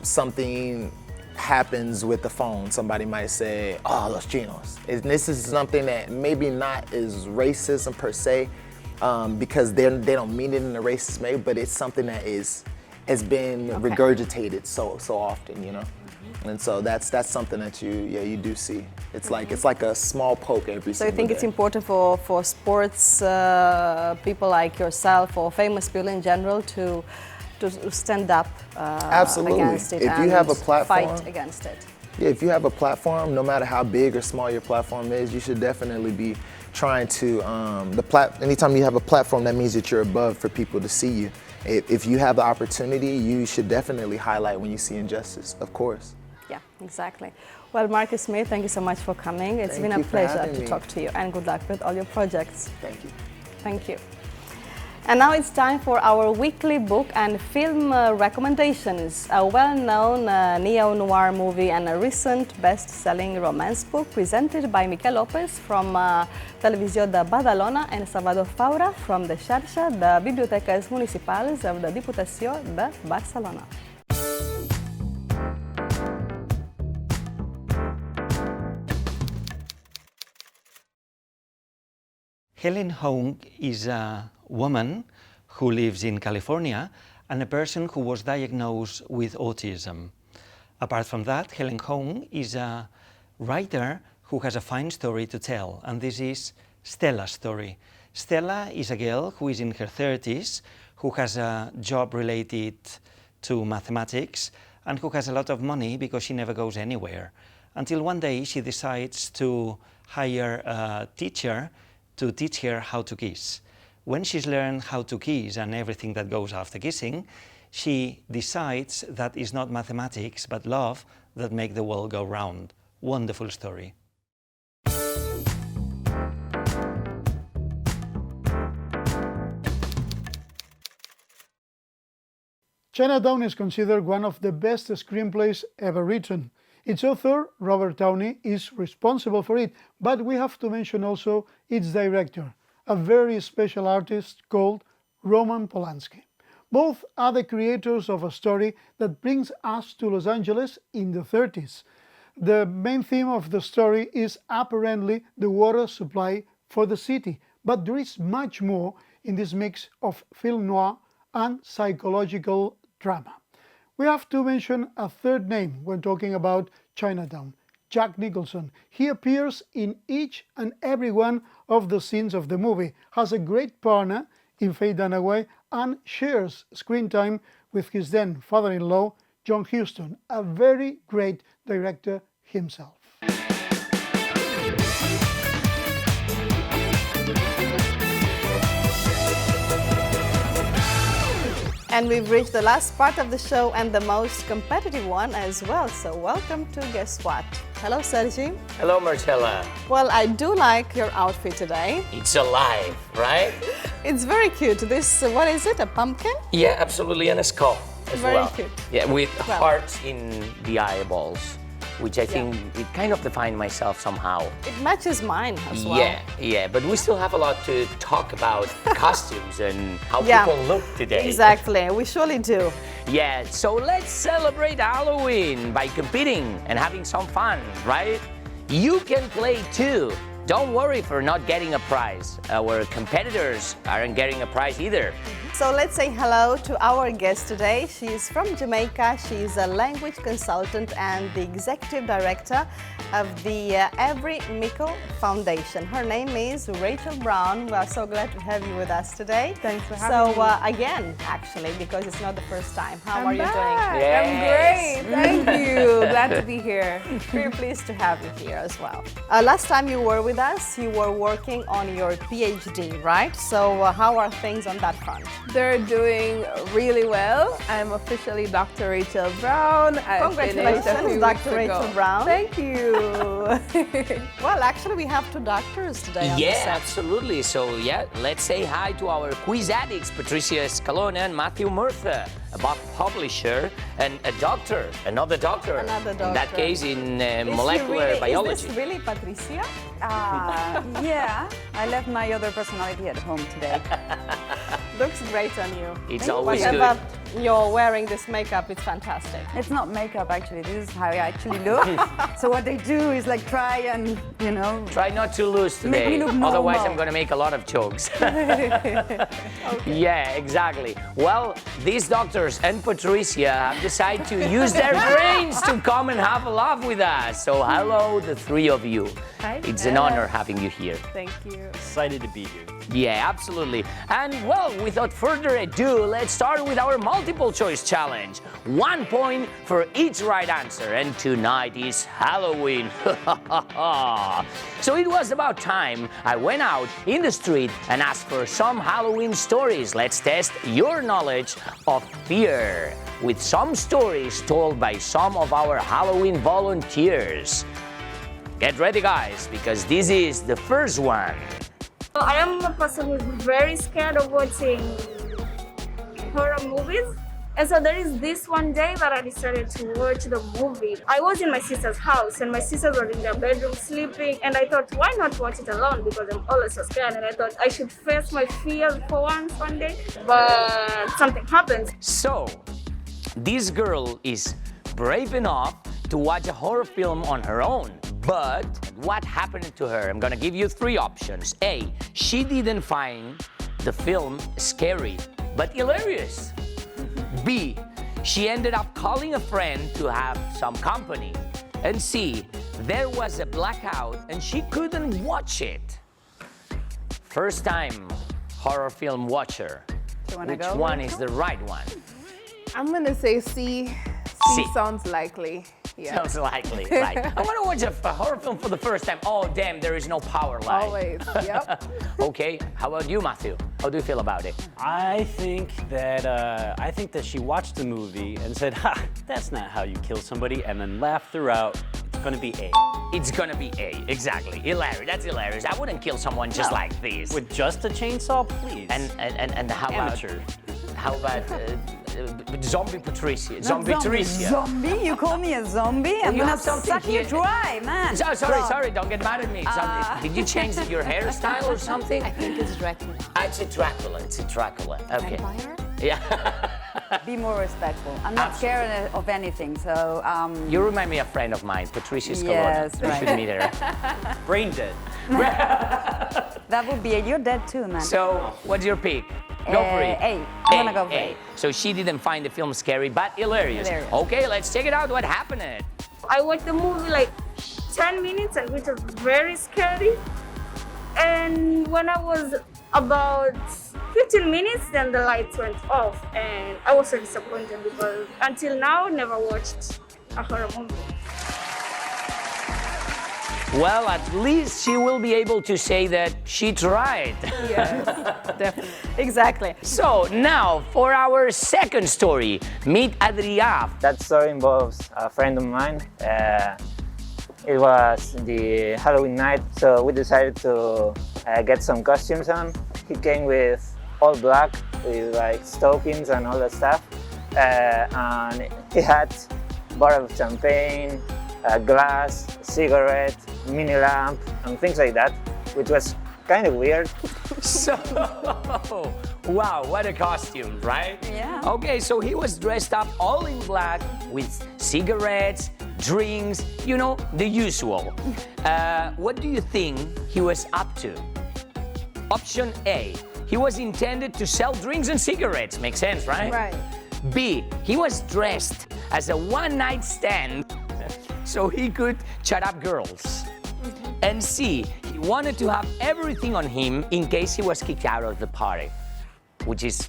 something happens with the phone. Somebody might say, oh, los chinos. And this is something that maybe not is racism per se, because they don't mean it in a racist way, but it's something that has been regurgitated so often, you know. And so that's something that you do see. It's like a small poke every single day. So you think it's important for sports people like yourself or famous people in general to stand up against it if you have a platform, fight against it? Yeah, if you have a platform, no matter how big or small your platform is, you should definitely be trying to, anytime you have a platform, that means that you're above for people to see you. If you have the opportunity, you should definitely highlight when you see injustice, of course. Yeah, exactly. Well, Marquie Smith, thank you so much for coming. It's been a pleasure to talk to you, and good luck with all your projects. Thank you. Thank you. And now it's time for our weekly book and film recommendations. A well-known neo-noir movie and a recent best-selling romance book presented by Miquel López from Televisió de Badalona and Salvador Faura from the Xarxa de Bibliotecas Municipals of the Diputació de Barcelona. Helen Hong is a woman who lives in California and a person who was diagnosed with autism. Apart from that, Helen Hong is a writer who has a fine story to tell, and this is Stella's story. Stella is a girl who is in her 30s, who has a job related to mathematics and who has a lot of money because she never goes anywhere. Until one day she decides to hire a teacher to teach her how to kiss. When she's learned how to kiss and everything that goes after kissing, she decides that it's not mathematics but love that make the world go round. Wonderful story. Chinatown is considered one of the best screenplays ever written. Its author, Robert Downey, is responsible for it, but we have to mention also its director, a very special artist called Roman Polanski. Both are the creators of a story that brings us to Los Angeles in the 30s. The main theme of the story is apparently the water supply for the city, but there is much more in this mix of film noir and psychological drama. We have to mention a third name when talking about Chinatown, Jack Nicholson. He appears in each and every one of the scenes of the movie, has a great partner in Faye Dunaway, and shares screen time with his then father-in-law, John Huston, a very great director himself. And we've reached the last part of the show and the most competitive one as well. So welcome to Guess What? Hello, Sergi. Hello, Marcella. Well, I do like your outfit today. It's alive, right? It's very cute. This, what is it, a pumpkin? Yeah, absolutely, and a skull as Very well. cute. Yeah, with hearts in the eyeballs, which I think it kind of defined myself somehow. It matches mine as well. Yeah, but we still have a lot to talk about costumes and how people look today. Exactly, we surely do. Yeah, so let's celebrate Halloween by competing and having some fun, right? You can play too. Don't worry for not getting a prize. Our competitors aren't getting a prize either. So let's say hello to our guest today. She is from Jamaica. She is a language consultant and the executive director of the Every Miko Foundation. Her name is Rachel Brown. We are so glad to have you with us today. Thanks for having me. Again, actually, because it's not the first time. How I'm are you back. doing? I'm great. Thank you. Glad to be here. We're pleased to have you here as well. Last time you were with us, you were working on your PhD, right? So how are things on that front? They're doing really well. I'm officially Dr. Rachel Brown. Congratulations, Dr. Rachel Brown. Thank you. Well, actually, we have two doctors today on the Yeah, set. absolutely. So yeah, let's say hi to our quiz addicts, Patricia Escalona and Matthew Murtha, a book publisher and a doctor, another doctor. Another doctor. In that case, in molecular biology. Is this really Patricia? Yeah, I left my other personality at home today. Looks great on you. It's always we good. have you're wearing this makeup. It's fantastic. It's not makeup, actually. This is how I actually look. So what they do is like try and, you know... Try not to lose Make today. me look normal. Otherwise, I'm going to make a lot of jokes. Yeah, exactly. Well, these doctors and Patricia have decided to use their brains to come and have a laugh with us. So hello, the three of you. Hi. It's an honor having you here. Thank you. Excited to be here. Yeah, absolutely. And well, without further ado, let's start with our multiple choice challenge. 1 point for each right answer, and tonight is Halloween. So it was about time I went out in the street and asked for some Halloween stories. Let's test your knowledge of fear with some stories told by some of our Halloween volunteers. Get ready, guys, because this is the first one. I am a person who's very scared of watching horror movies. And so there is this one day that I decided to watch the movie. I was in my sister's house and my sisters were in their bedroom sleeping, and I thought, why not watch it alone, because I'm always so scared, and I thought I should face my fears for once one day, but something happened. So, this girl is brave enough to watch a horror film on her own. But what happened to her? I'm gonna give you 3 options. A, she didn't find the film scary, but hilarious. B, she ended up calling a friend to have some company. And C, there was a blackout and she couldn't watch it. First time horror film watcher. Which one is the right one? I'm gonna say C. C sounds likely. Yeah. Sounds likely, right. I want to watch a horror film for the first time. Oh, damn, there is no power line. Always, yep. Okay, how about you, Matthew? How do you feel about it? I think that she watched the movie and said, "Ha, that's not how you kill somebody," and then laughed throughout. It's gonna be A. It's gonna be A, exactly. Hilarious. That's hilarious. I wouldn't kill someone just like this. With just a chainsaw, please. And how Amateur. How about zombie Patricia? Zombie Patricia. Zombie? You call me a zombie? I'm You gonna have something suck you here. dry, man. Sorry, don't get mad at me. Did you change your hairstyle or something? I think it's Dracula. It's a Dracula. Okay. Vampire? Yeah. Be more respectful. I'm not scared of anything, so... You remind me of a friend of mine, Patricia Scaloni. Yes, We right. should meet her. Brain dead. That would be it. You're dead too, man. So, what's your pick? Go for it. A. I'm gonna go for A. So she didn't find the film scary, but hilarious. Okay, let's check it out. What happened? I watched the movie like 10 minutes, and which was very scary. And when I was about 15 minutes, then the lights went off, and I was so disappointed because until now, never watched a horror movie. Well, at least she will be able to say that she tried. Yes, definitely. Exactly. So now for our second story, meet Adrià. That story involves a friend of mine. It was the Halloween night, so we decided to get some costumes on. He came with all black, with like stockings and all that stuff. And he had a bottle of champagne, a glass, a cigarette, mini lamp, and things like that, which was kind of weird. So, wow, what a costume, right? Yeah. Okay, so he was dressed up all in black with cigarettes, drinks, you know, the usual. What do you think he was up to? Option A, he was intended to sell drinks and cigarettes. Makes sense, right? Right. B, he was dressed as a one-night stand so he could chat up girls. And C, he wanted to have everything on him in case he was kicked out of the party, which is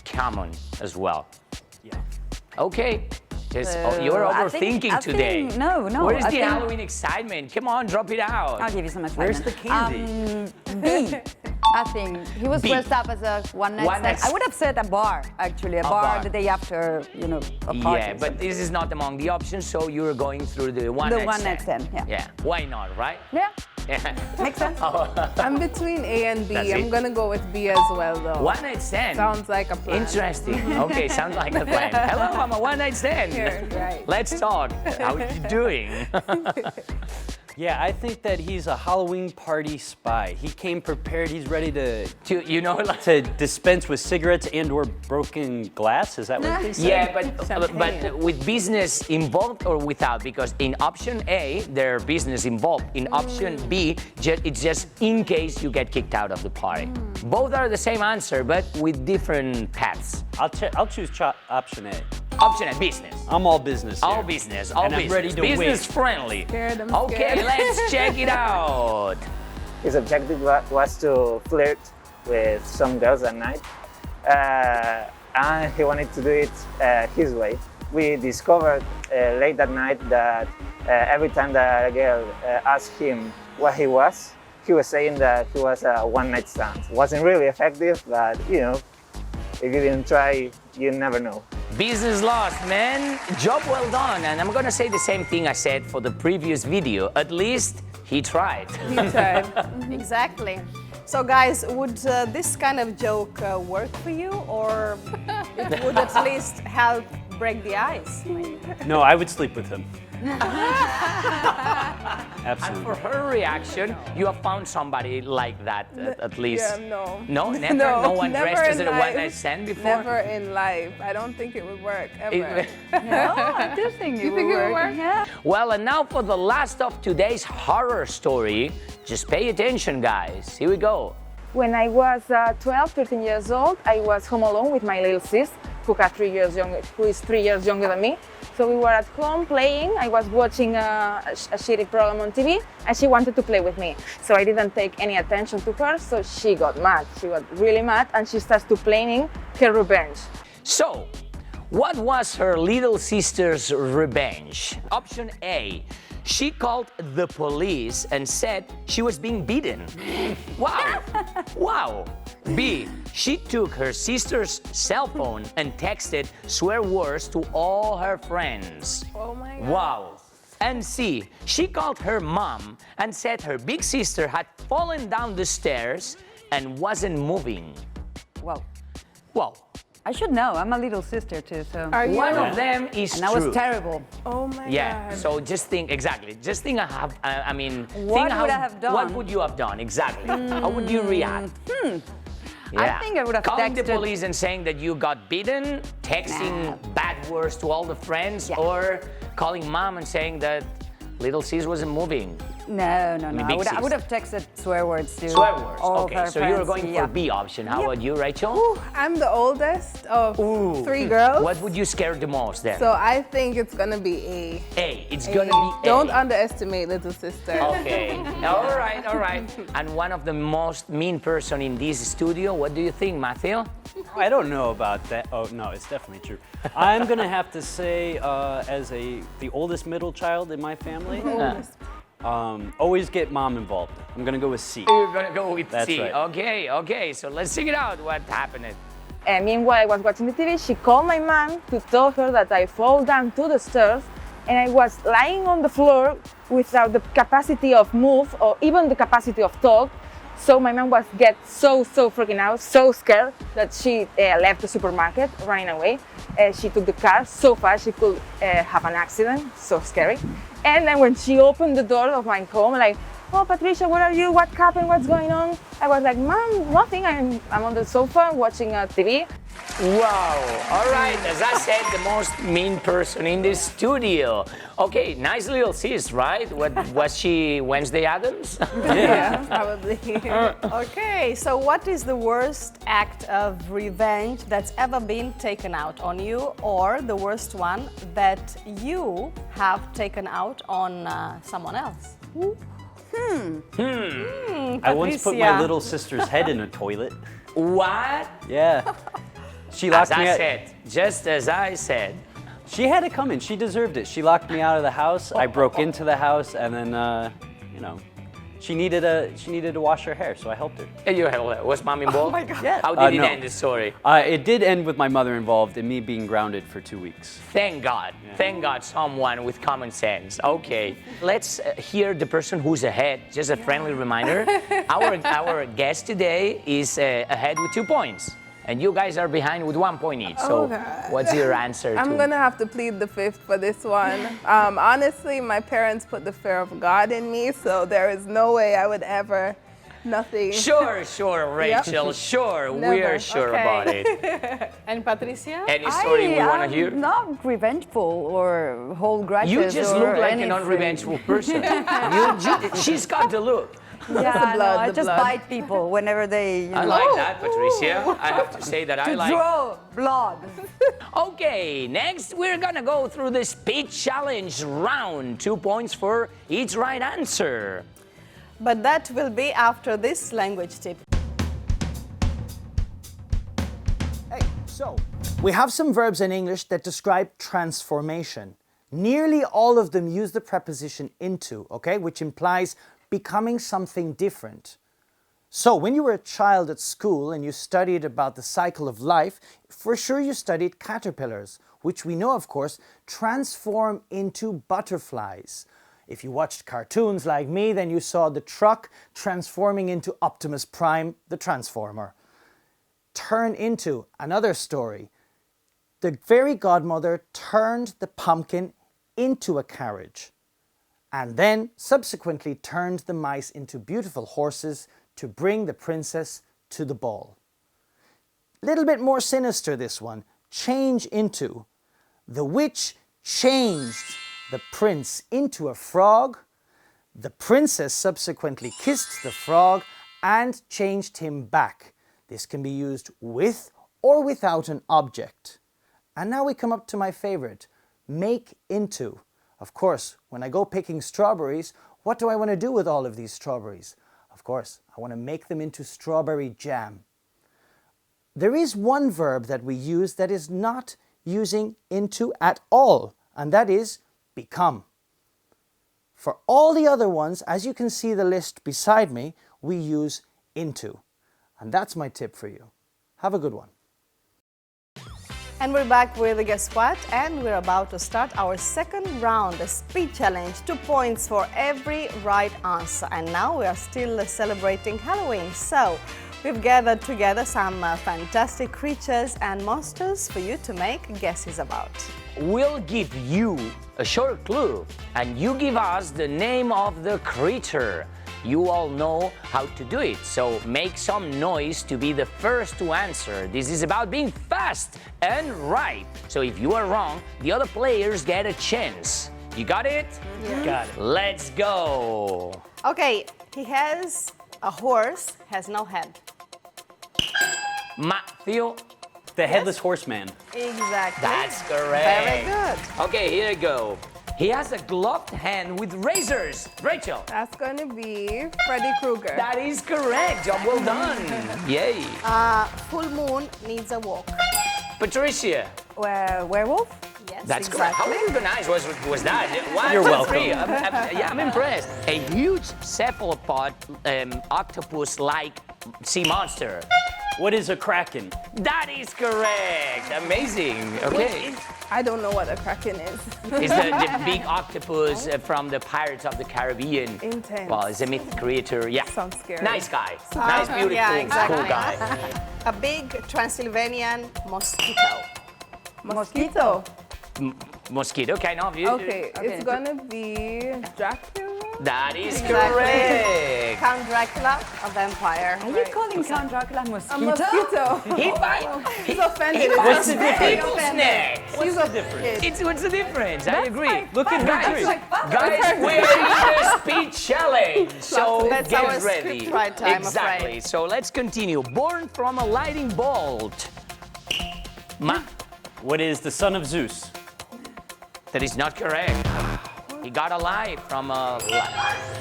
common as well. Yeah. Okay. You're overthinking today. No. Where is the Halloween excitement? Come on, drop it out. I'll give you some excitement. Where's the candy? B. I think he was B. dressed up as a one-night stand. I would have said a bar, actually. A bar the day after, you know, a party. Yeah, but this is not among the options, so you're going through the one-night stand. Yeah. Yeah, why not, right? Yeah. Yeah. Makes sense. I'm between A and B. That's it? I'm gonna go with B as well, though. One-night stand? Sounds like a plan. Interesting. Okay, sounds like a plan. Hello, I'm a one-night stand. Here, right. Let's talk. How are you doing? Yeah, I think that he's a Halloween party spy. He came prepared. He's ready to to dispense with cigarettes and/or broken glass. Is that what they say? Yeah, but with business involved or without? Because in option A, there's business involved. In option B, it's just in case you get kicked out of the party. Both are the same answer, but with different paths. I'll choose option A. Option A, business. I'm all business. All here. business. All and business. I'm ready to business win. friendly. Scared, I'm Okay, scared. let's check it out. His objective was to flirt with some girls at night, and he wanted to do it his way. We discovered late that night that every time that a girl asked him what he was saying that he was a one-night stand. Wasn't really effective, but you know, if you didn't try, you never know. Business lost, man. Job well done. And I'm gonna say the same thing I said for the previous video. At least he tried. He tried. Exactly. So guys, would this kind of joke work for you, or it would at least help break the ice? Maybe? No, I would sleep with him. Absolutely. And for her reaction, you have found somebody like that at least. Yeah, no. No, never. No one dressed as a one-night stand before. Never in life. I don't think it would work ever. No, I do think it would work. Yeah. Well, and now for the last of today's horror story. Just pay attention, guys. Here we go. When I was 12, 13 years old, I was home alone with my little sis, who is 3 years younger than me. So we were at home playing. I was watching a shitty program on TV, and she wanted to play with me. So I didn't take any attention to her, so she got mad. She got really mad, and she starts planning her revenge. So, what was her little sister's revenge? Option A. She called the police and said she was being beaten. Wow. Wow. B. She took her sister's cell phone and texted swear words to all her friends. Oh my God. Wow. And C. She called her mom and said her big sister had fallen down the stairs and wasn't moving. Well. Well. I should know. I'm a little sister too, so. One of them is and true. that was terrible. Oh my Yeah, God. so just think, exactly. Just think, What would I have done? What would you have done, exactly? How would you react? I think I would have Calling texted. the police and saying that you got beaten, texting bad words to all the friends, or calling mom and saying that little sis wasn't moving. No. I would have texted swear words to Swear words. all Okay, of her so friends. you're going for B option. How about you, Rachel? Ooh, I'm the oldest of 3 girls. What would you scare the most then? So I think it's gonna be A. A. It's gonna be A. Don't underestimate little sister. Okay. All right, all right. And one of the most mean person in this studio, what do you think, Matthew? I don't know about that. Oh, no, it's definitely true. I'm going to have to say, as the oldest middle child in my family, always get mom involved. I'm going to go with C. You're going to go with That's C. right. Okay. So let's figure out what happened. And meanwhile, I was watching the TV. She called my mom to tell her that I fall down to the stairs, and I was lying on the floor without the capacity of move or even the capacity of talk. So my mom get so freaking out, so scared that she left the supermarket, running away. She took the car so fast she could have an accident, so scary. And then when she opened the door of my home, like, oh, Patricia, where are you? What happened? What's going on? I was like, Mom, nothing. I'm on the sofa watching TV. Wow. All right. As I said, the most mean person in this studio. Okay, nice little sis, right? What was she, Wednesday Addams? Yeah, probably. Okay, so what is the worst act of revenge that's ever been taken out on you, or the worst one that you have taken out on someone else? I once put my little sister's head in a toilet. What? Yeah. She locked As me I out. said, just as I said. She had it coming. She deserved it. She locked me out of the house. I broke into the house, and then, she needed to wash her hair, so I helped her. And you was mom involved? Oh my God. Yeah. How did it no. end the story? It did end with my mother involved and me being grounded for 2 weeks. Thank God. Yeah. Thank God, someone with common sense. Okay, let's hear the person who's ahead. Just a friendly reminder. Our guest today is ahead with 2 points. and you guys are behind with 1 point each. So what's your answer to? I'm gonna have to plead the fifth for this one. Honestly, my parents put the fear of God in me, so there is no way I would ever, nothing. Sure, Rachel, sure, we're sure about it. And Patricia? Any story we want to hear? Not revengeful or hold grudges. You just or look like anything. an unrevengeful person. She's got the look. Yeah, no, I just bite people whenever they. I like that, Patricia. I have to say that I like. To draw blood. Okay, next we're gonna go through the speech challenge round. 2 points for each right answer. But that will be after this language tip. Hey, so we have some verbs in English that describe transformation. Nearly all of them use the preposition into, okay, which implies becoming something different. So when you were a child at school and you studied about the cycle of life, for sure you studied caterpillars, which we know, of course, transform into butterflies. If you watched cartoons like me, then you saw the truck transforming into Optimus Prime, the Transformer. Turn into another story. The fairy godmother turned the pumpkin into a carriage, and then subsequently turned the mice into beautiful horses to bring the princess to the ball. Little bit more sinister, this one. Change into. The witch changed the prince into a frog. The princess subsequently kissed the frog and changed him back. This can be used with or without an object. And now we come up to my favorite, make into. Of course, when I go picking strawberries, what do I want to do with all of these strawberries? Of course, I want to make them into strawberry jam. There is one verb that we use that is not using into at all, and that is become. For all the other ones, as you can see the list beside me, we use into. And that's my tip for you. Have a good one. And we're back with Guess What? And we're about to start our second round, the speed challenge. 2 points for every right answer. And now we are still celebrating Halloween. So we've gathered together some fantastic creatures and monsters for you to make guesses about. We'll give you a short clue, and you give us the name of the creature. You all know how to do it, so make some noise to be the first to answer. This is about being fast and right. So if you are wrong, the other players get a chance. You got it? Yeah. Got it. Let's go. Okay, he has a horse, has no head. Matthew. The Headless Horseman. Exactly. That's correct. Very good. Okay, here you go. He has a gloved hand with razors. Rachel. That's gonna be Freddy Krueger. That is correct. Job well done. Yay. Full moon needs a walk. Patricia. Werewolf? Yes, That's exactly. correct. How organized was that? 1, You're 2, welcome. 3. Yeah, I'm impressed. A huge cephalopod octopus-like sea monster. What is a kraken? That is correct. Amazing. Okay. I don't know what a kraken is. It's the big octopus from the Pirates of the Caribbean. Intense. Well, it's a mythic creature. Yeah. Sounds scary. Nice guy. Nice, beautiful, yeah, exactly. cool guy. A big Transylvanian mosquito. Mosquito. Mosquito, kind of. Okay, it's gonna be Dracula. That is Exactly. correct. Count Dracula, a vampire. Are you calling Count Dracula A mosquito? mosquito. He's offended. What's the He's difference? offended. What's the difference? What's the difference? I agree. Look at Guys, victory. we're in the speech challenge, so That's get our ready. script right time, I'm Exactly. afraid. So let's continue. Born from a lightning bolt. What is the son of Zeus? That is not correct. He got alive from a...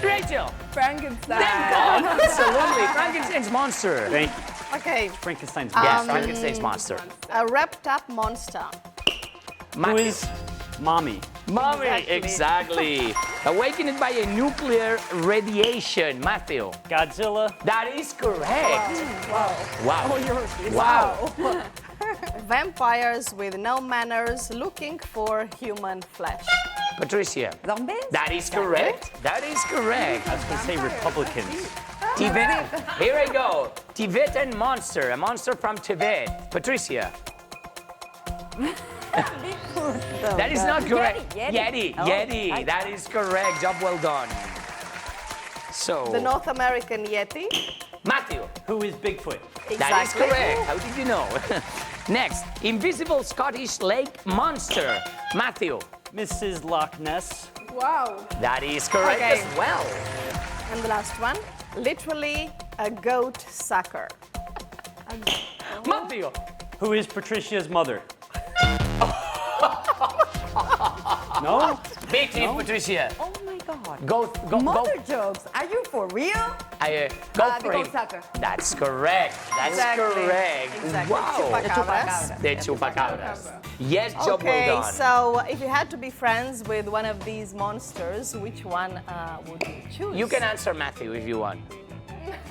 Rachel! Frankenstein. Absolutely. Frankenstein's monster. Thank you. Okay, Frankenstein's Yes, Frankenstein's monster. a wrapped up monster. Who is Mommy? Mommy, exactly. Awakened by a nuclear radiation. Matthew. Godzilla. That is correct. Wow. Oh, Wow. Vampires with no manners looking for human flesh. Patricia. Zombies? That is correct. That is correct. I was going to say Republicans. Tibet. Here I go. Tibetan monster, a monster from Tibet. Patricia. That is not correct. Yeti. Yeti. That is correct. Job well done. So. The North American Yeti. Matthew. Who is Bigfoot? Exactly. That is correct. How did you know? Next, invisible Scottish lake monster. Matthew. Mrs. Loch Ness. Wow. That is correct Okay. as well. And the last one, literally a goat sucker. Matthew. Who is Patricia's mother? No? Big team, Patricia. Oh my God. Go. Mother jokes. Are you for real? Go for the him. goat sucker. That's correct. That's Exactly. correct. Exactly. Wow. Chupacabras. The chupacabras. Yes, job Okay, well done. so if you had to be friends with one of these monsters, which one would you choose? You can answer Matthew if you want.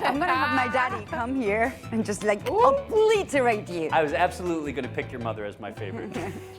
I'm gonna have my daddy come here and just like obliterate you. I was absolutely going to pick your mother as my favorite.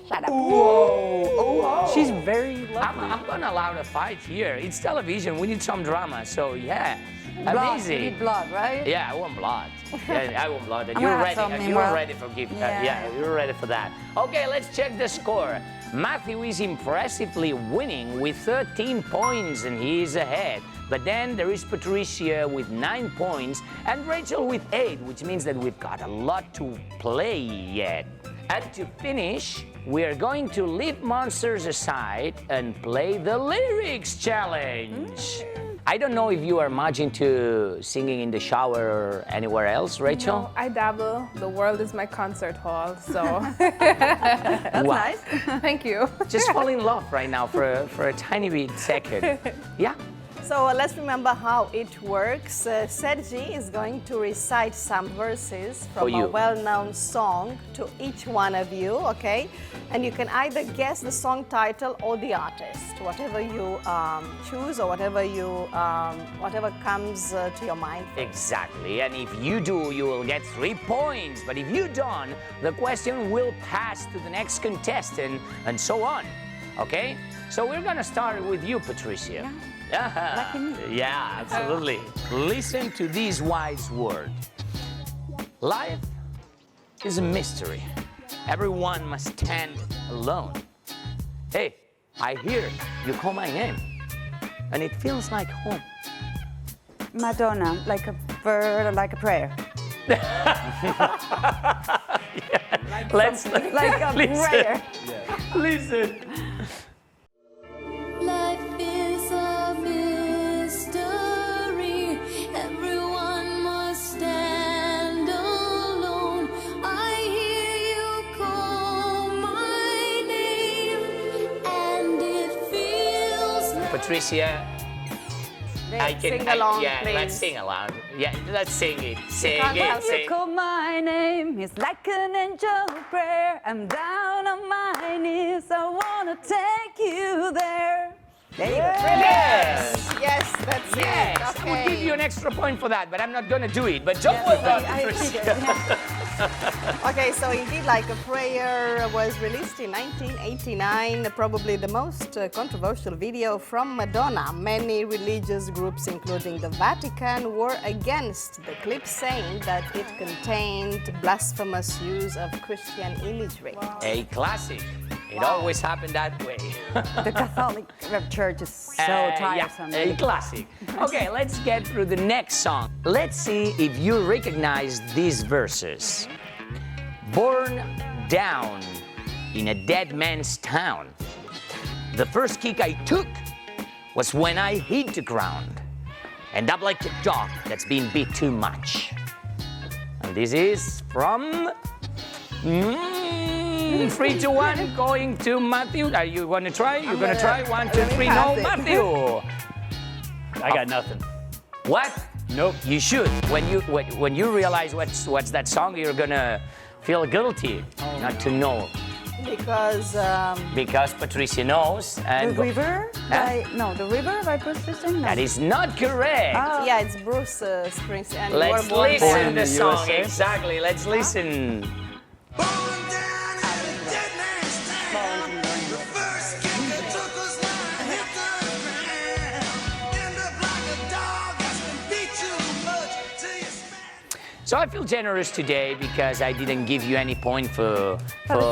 Shut up. Whoa. She's very lovely. I'm going to allow a fight here. It's television. We need some drama. So, yeah. Blood. Amazing. You need blood, right? Yeah, I want blood. Yeah, I want blood. And I'm you're gonna ready. have some And you're meanwhile. ready for gift. Yeah. Yeah, you're ready for that. Okay, let's check the score. Matthew is impressively winning with 13 points and he is ahead. But then there is Patricia with 9 points and Rachel with 8, which means that we've got a lot to play yet. And to finish, we are going to leave monsters aside and play the lyrics challenge. I don't know if you are much into singing in the shower or anywhere else, Rachel? No, I dabble. The world is my concert hall, so. That's Wow. nice. Thank you. Just fall in love right now for a tiny bit second. Yeah? So let's remember how it works. Sergi is going to recite some verses For from you. a well-known song to each one of you, okay? And you can either guess the song title or the artist, whatever you choose or whatever comes to your mind. Exactly. And if you do, you will get 3 points. But if you don't, the question will pass to the next contestant and so on. Okay? So we're gonna start with you, Patricia. Lucky me. Yeah, absolutely. Listen to these wise words. Life is a mystery. Everyone must stand alone. Hey, I hear you call my name, and it feels like home. Madonna, like a bird or like a prayer. Let's Like a listen. prayer. Listen. Life is a mystery. Everyone must stand alone. I hear you call my name, and it feels like Patricia, Sing along, yeah, please. let's sing along. Yeah, let's sing it. Sing Can't it. help Sing. you call my name. It's like an angel prayer. I'm down on my knees. I wanna take you there. There you go. Yes. Yes, that's Yes. it. I Okay. will give you an extra point for that, but I'm not gonna do it. But job well done, Patricia. Okay, so indeed, Like a Prayer was released in 1989, probably the most controversial video from Madonna. Many religious groups, including the Vatican, were against the clip, saying that it contained blasphemous use of Christian imagery. A classic. It always happened that way. The Catholic Church is so tiresome. Yeah, a classic. Okay, let's get through the next song. Let's see if you recognize these verses. Born down in a dead man's town. The first kick I took was when I hit the ground. And up like a dog that's been beat too much. And this is from 3 to 1, going to Matthew. Are you going to try? You're going to try? 1, 2, 3, no, Matthew. I got nothing. What? Nope. You should. When you realize what's that song, you're going to feel guilty not to know. Because Patricia knows. And The River? The River by Bruce Springsteen? That is not correct. Yeah, it's Bruce Springsteen. And you Let's were born listen born the in song. USA. Exactly. Let's listen. So I feel generous today because I didn't give you any point for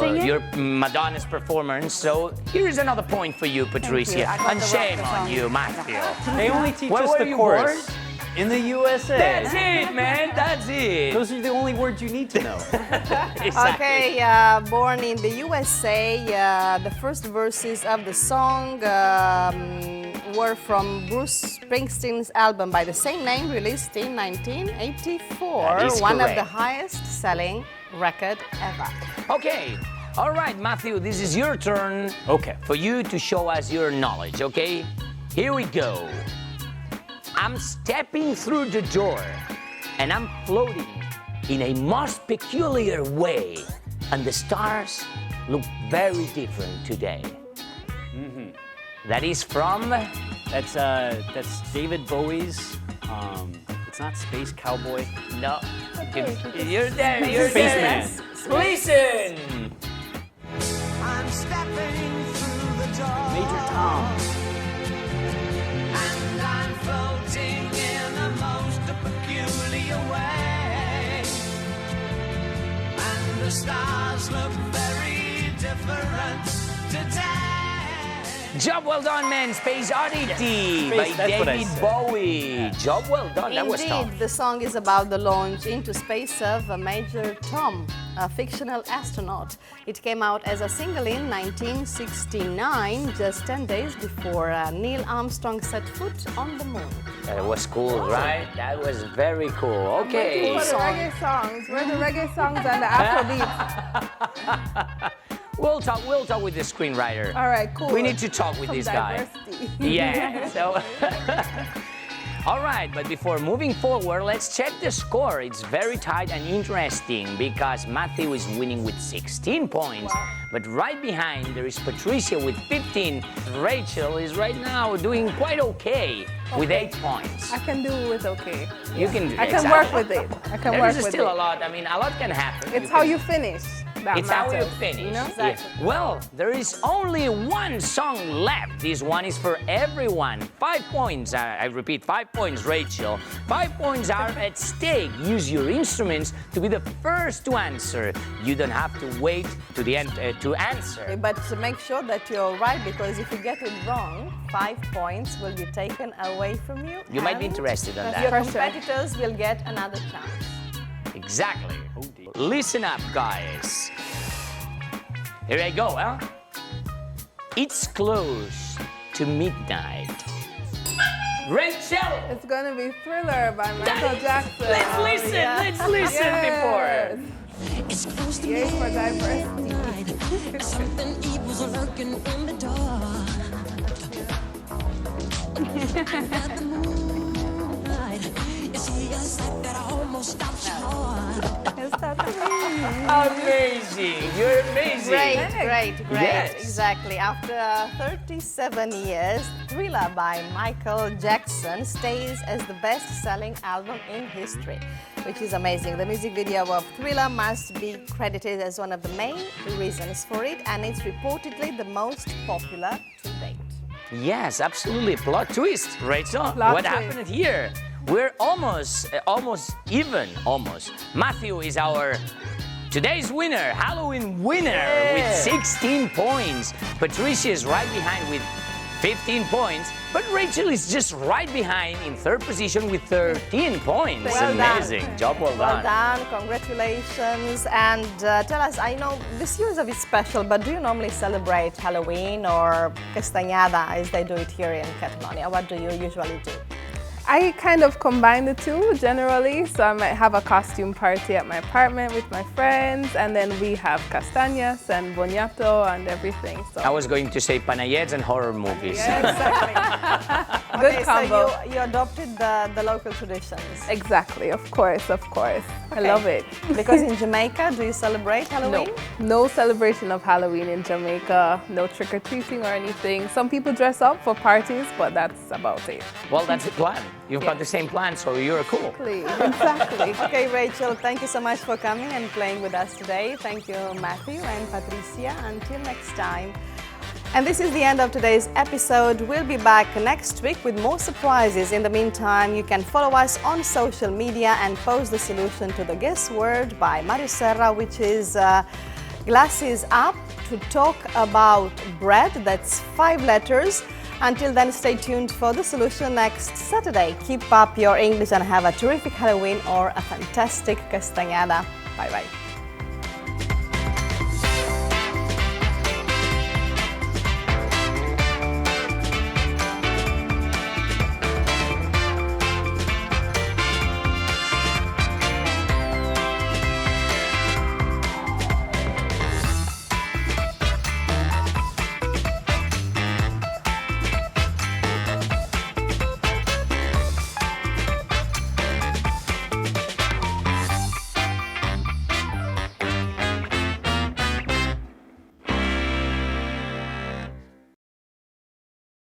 singing? your Madonna's performance. So here's another point for you, Patricia. And shame on you, Matthew. They only teach Where us were the you chorus. born? In the USA. That's it, man. That's it. Those are the only words you need to know. Exactly. Okay, born in the USA, the first verses of the song were from Bruce Springsteen's album by the same name, released in 1984. That is one of correct. the highest selling record ever. Okay. All right, Matthew, this is your turn. Okay. For you to show us your knowledge, okay? Here we go. I'm stepping through the door and I'm floating in a most peculiar way, and the stars look very different today. That is from? That's David Bowie's. It's not Space Cowboy. No. Okay. You're there. You're there. Spaceman. Listen. I'm stepping through the door. Major Tom. And I'm floating in a most peculiar way. And the stars look very different today. Job well done, man. Space Oddity by Space, that's what I David said. Bowie. Job well done. That was tough. Indeed, the song is about the launch into space of Major Tom, a fictional astronaut. It came out as a single in 1969, just 10 days before Neil Armstrong set foot on the moon. That was cool, right? That was very cool. Okay. Where the reggae songs? Where the reggae songs and the Afrobeats? We'll talk with the screenwriter. All right, cool. We need to talk with Some this guy. diversity. Yeah. So. All right, but before moving forward, let's check the score. It's very tight and interesting because Matthew is winning with 16 points. Wow. But right behind, there is Patricia with 15. Rachel is right now doing quite okay with 8 points. I can do with okay. You can do I can exactly. work with it. I can There work is with still it. a lot. I mean, a lot can happen. It's how can- you finish. That It's how you matters, finish. You know? Yeah. Well, there is only one song left. This one is for everyone. 5 points. I repeat, 5 points, Rachel. 5 points are at stake. Use your instruments to be the first to answer. You don't have to wait to the end to answer. But to make sure that you're right, because if you get it wrong, 5 points will be taken away from you. You might be and interested in your that. competitors will get another chance. Exactly. Listen up, guys. Here I go, huh? It's close to midnight. Rachel! It's gonna be Thriller by Michael Jackson. Let's listen, let's listen before. It's close to Yay for diversity. midnight. Something evil's lurking in the dark. Under the moonlight, you see a sight that almost stops your heart. Amazing! You're amazing! Great. Yes. Exactly. After 37 years, Thriller by Michael Jackson stays as the best-selling album in history, which is amazing. The music video of Thriller must be credited as one of the main reasons for it, and it's reportedly the most popular to date. Yes, absolutely. Plot twist, Rachel. Plot What twist. happened here? We're almost even. Matthew is our today's winner, Halloween winner with 16 points. Patricia is right behind with 15 points, but Rachel is just right behind in third position with 13 points. Well done. Amazing. Job well Well done. done, congratulations. And tell us, I know this year is a bit special, but do you normally celebrate Halloween or Castañada as they do it here in Catalonia? What do you usually do? I kind of combine the two generally, so I might have a costume party at my apartment with my friends, and then we have castañas and boñato and everything. So I was going to say panayets and horror movies. yeah, exactly. Okay, Good combo. so you adopted the local traditions. Exactly, of course. I Okay. love it. Because in Jamaica, do you celebrate Halloween? No celebration of Halloween in Jamaica, no trick-or-treating or anything. Some people dress up for parties, but that's about it. Well, that's the plan. You've got the same plan, so you're cool. Exactly. Okay, Rachel, thank you so much for coming and playing with us today. Thank you, Matthew and Patricia. Until next time, And this is the end of today's episode. We'll be back next week with more surprises. In the meantime, you can follow us on social media and post the solution to the guess word by Mario Serra, which is glasses up, to talk about bread. That's 5 letters. Until then, stay tuned for the solution next Saturday. Keep up your English and have a terrific Halloween or a fantastic Castañada. Bye-bye.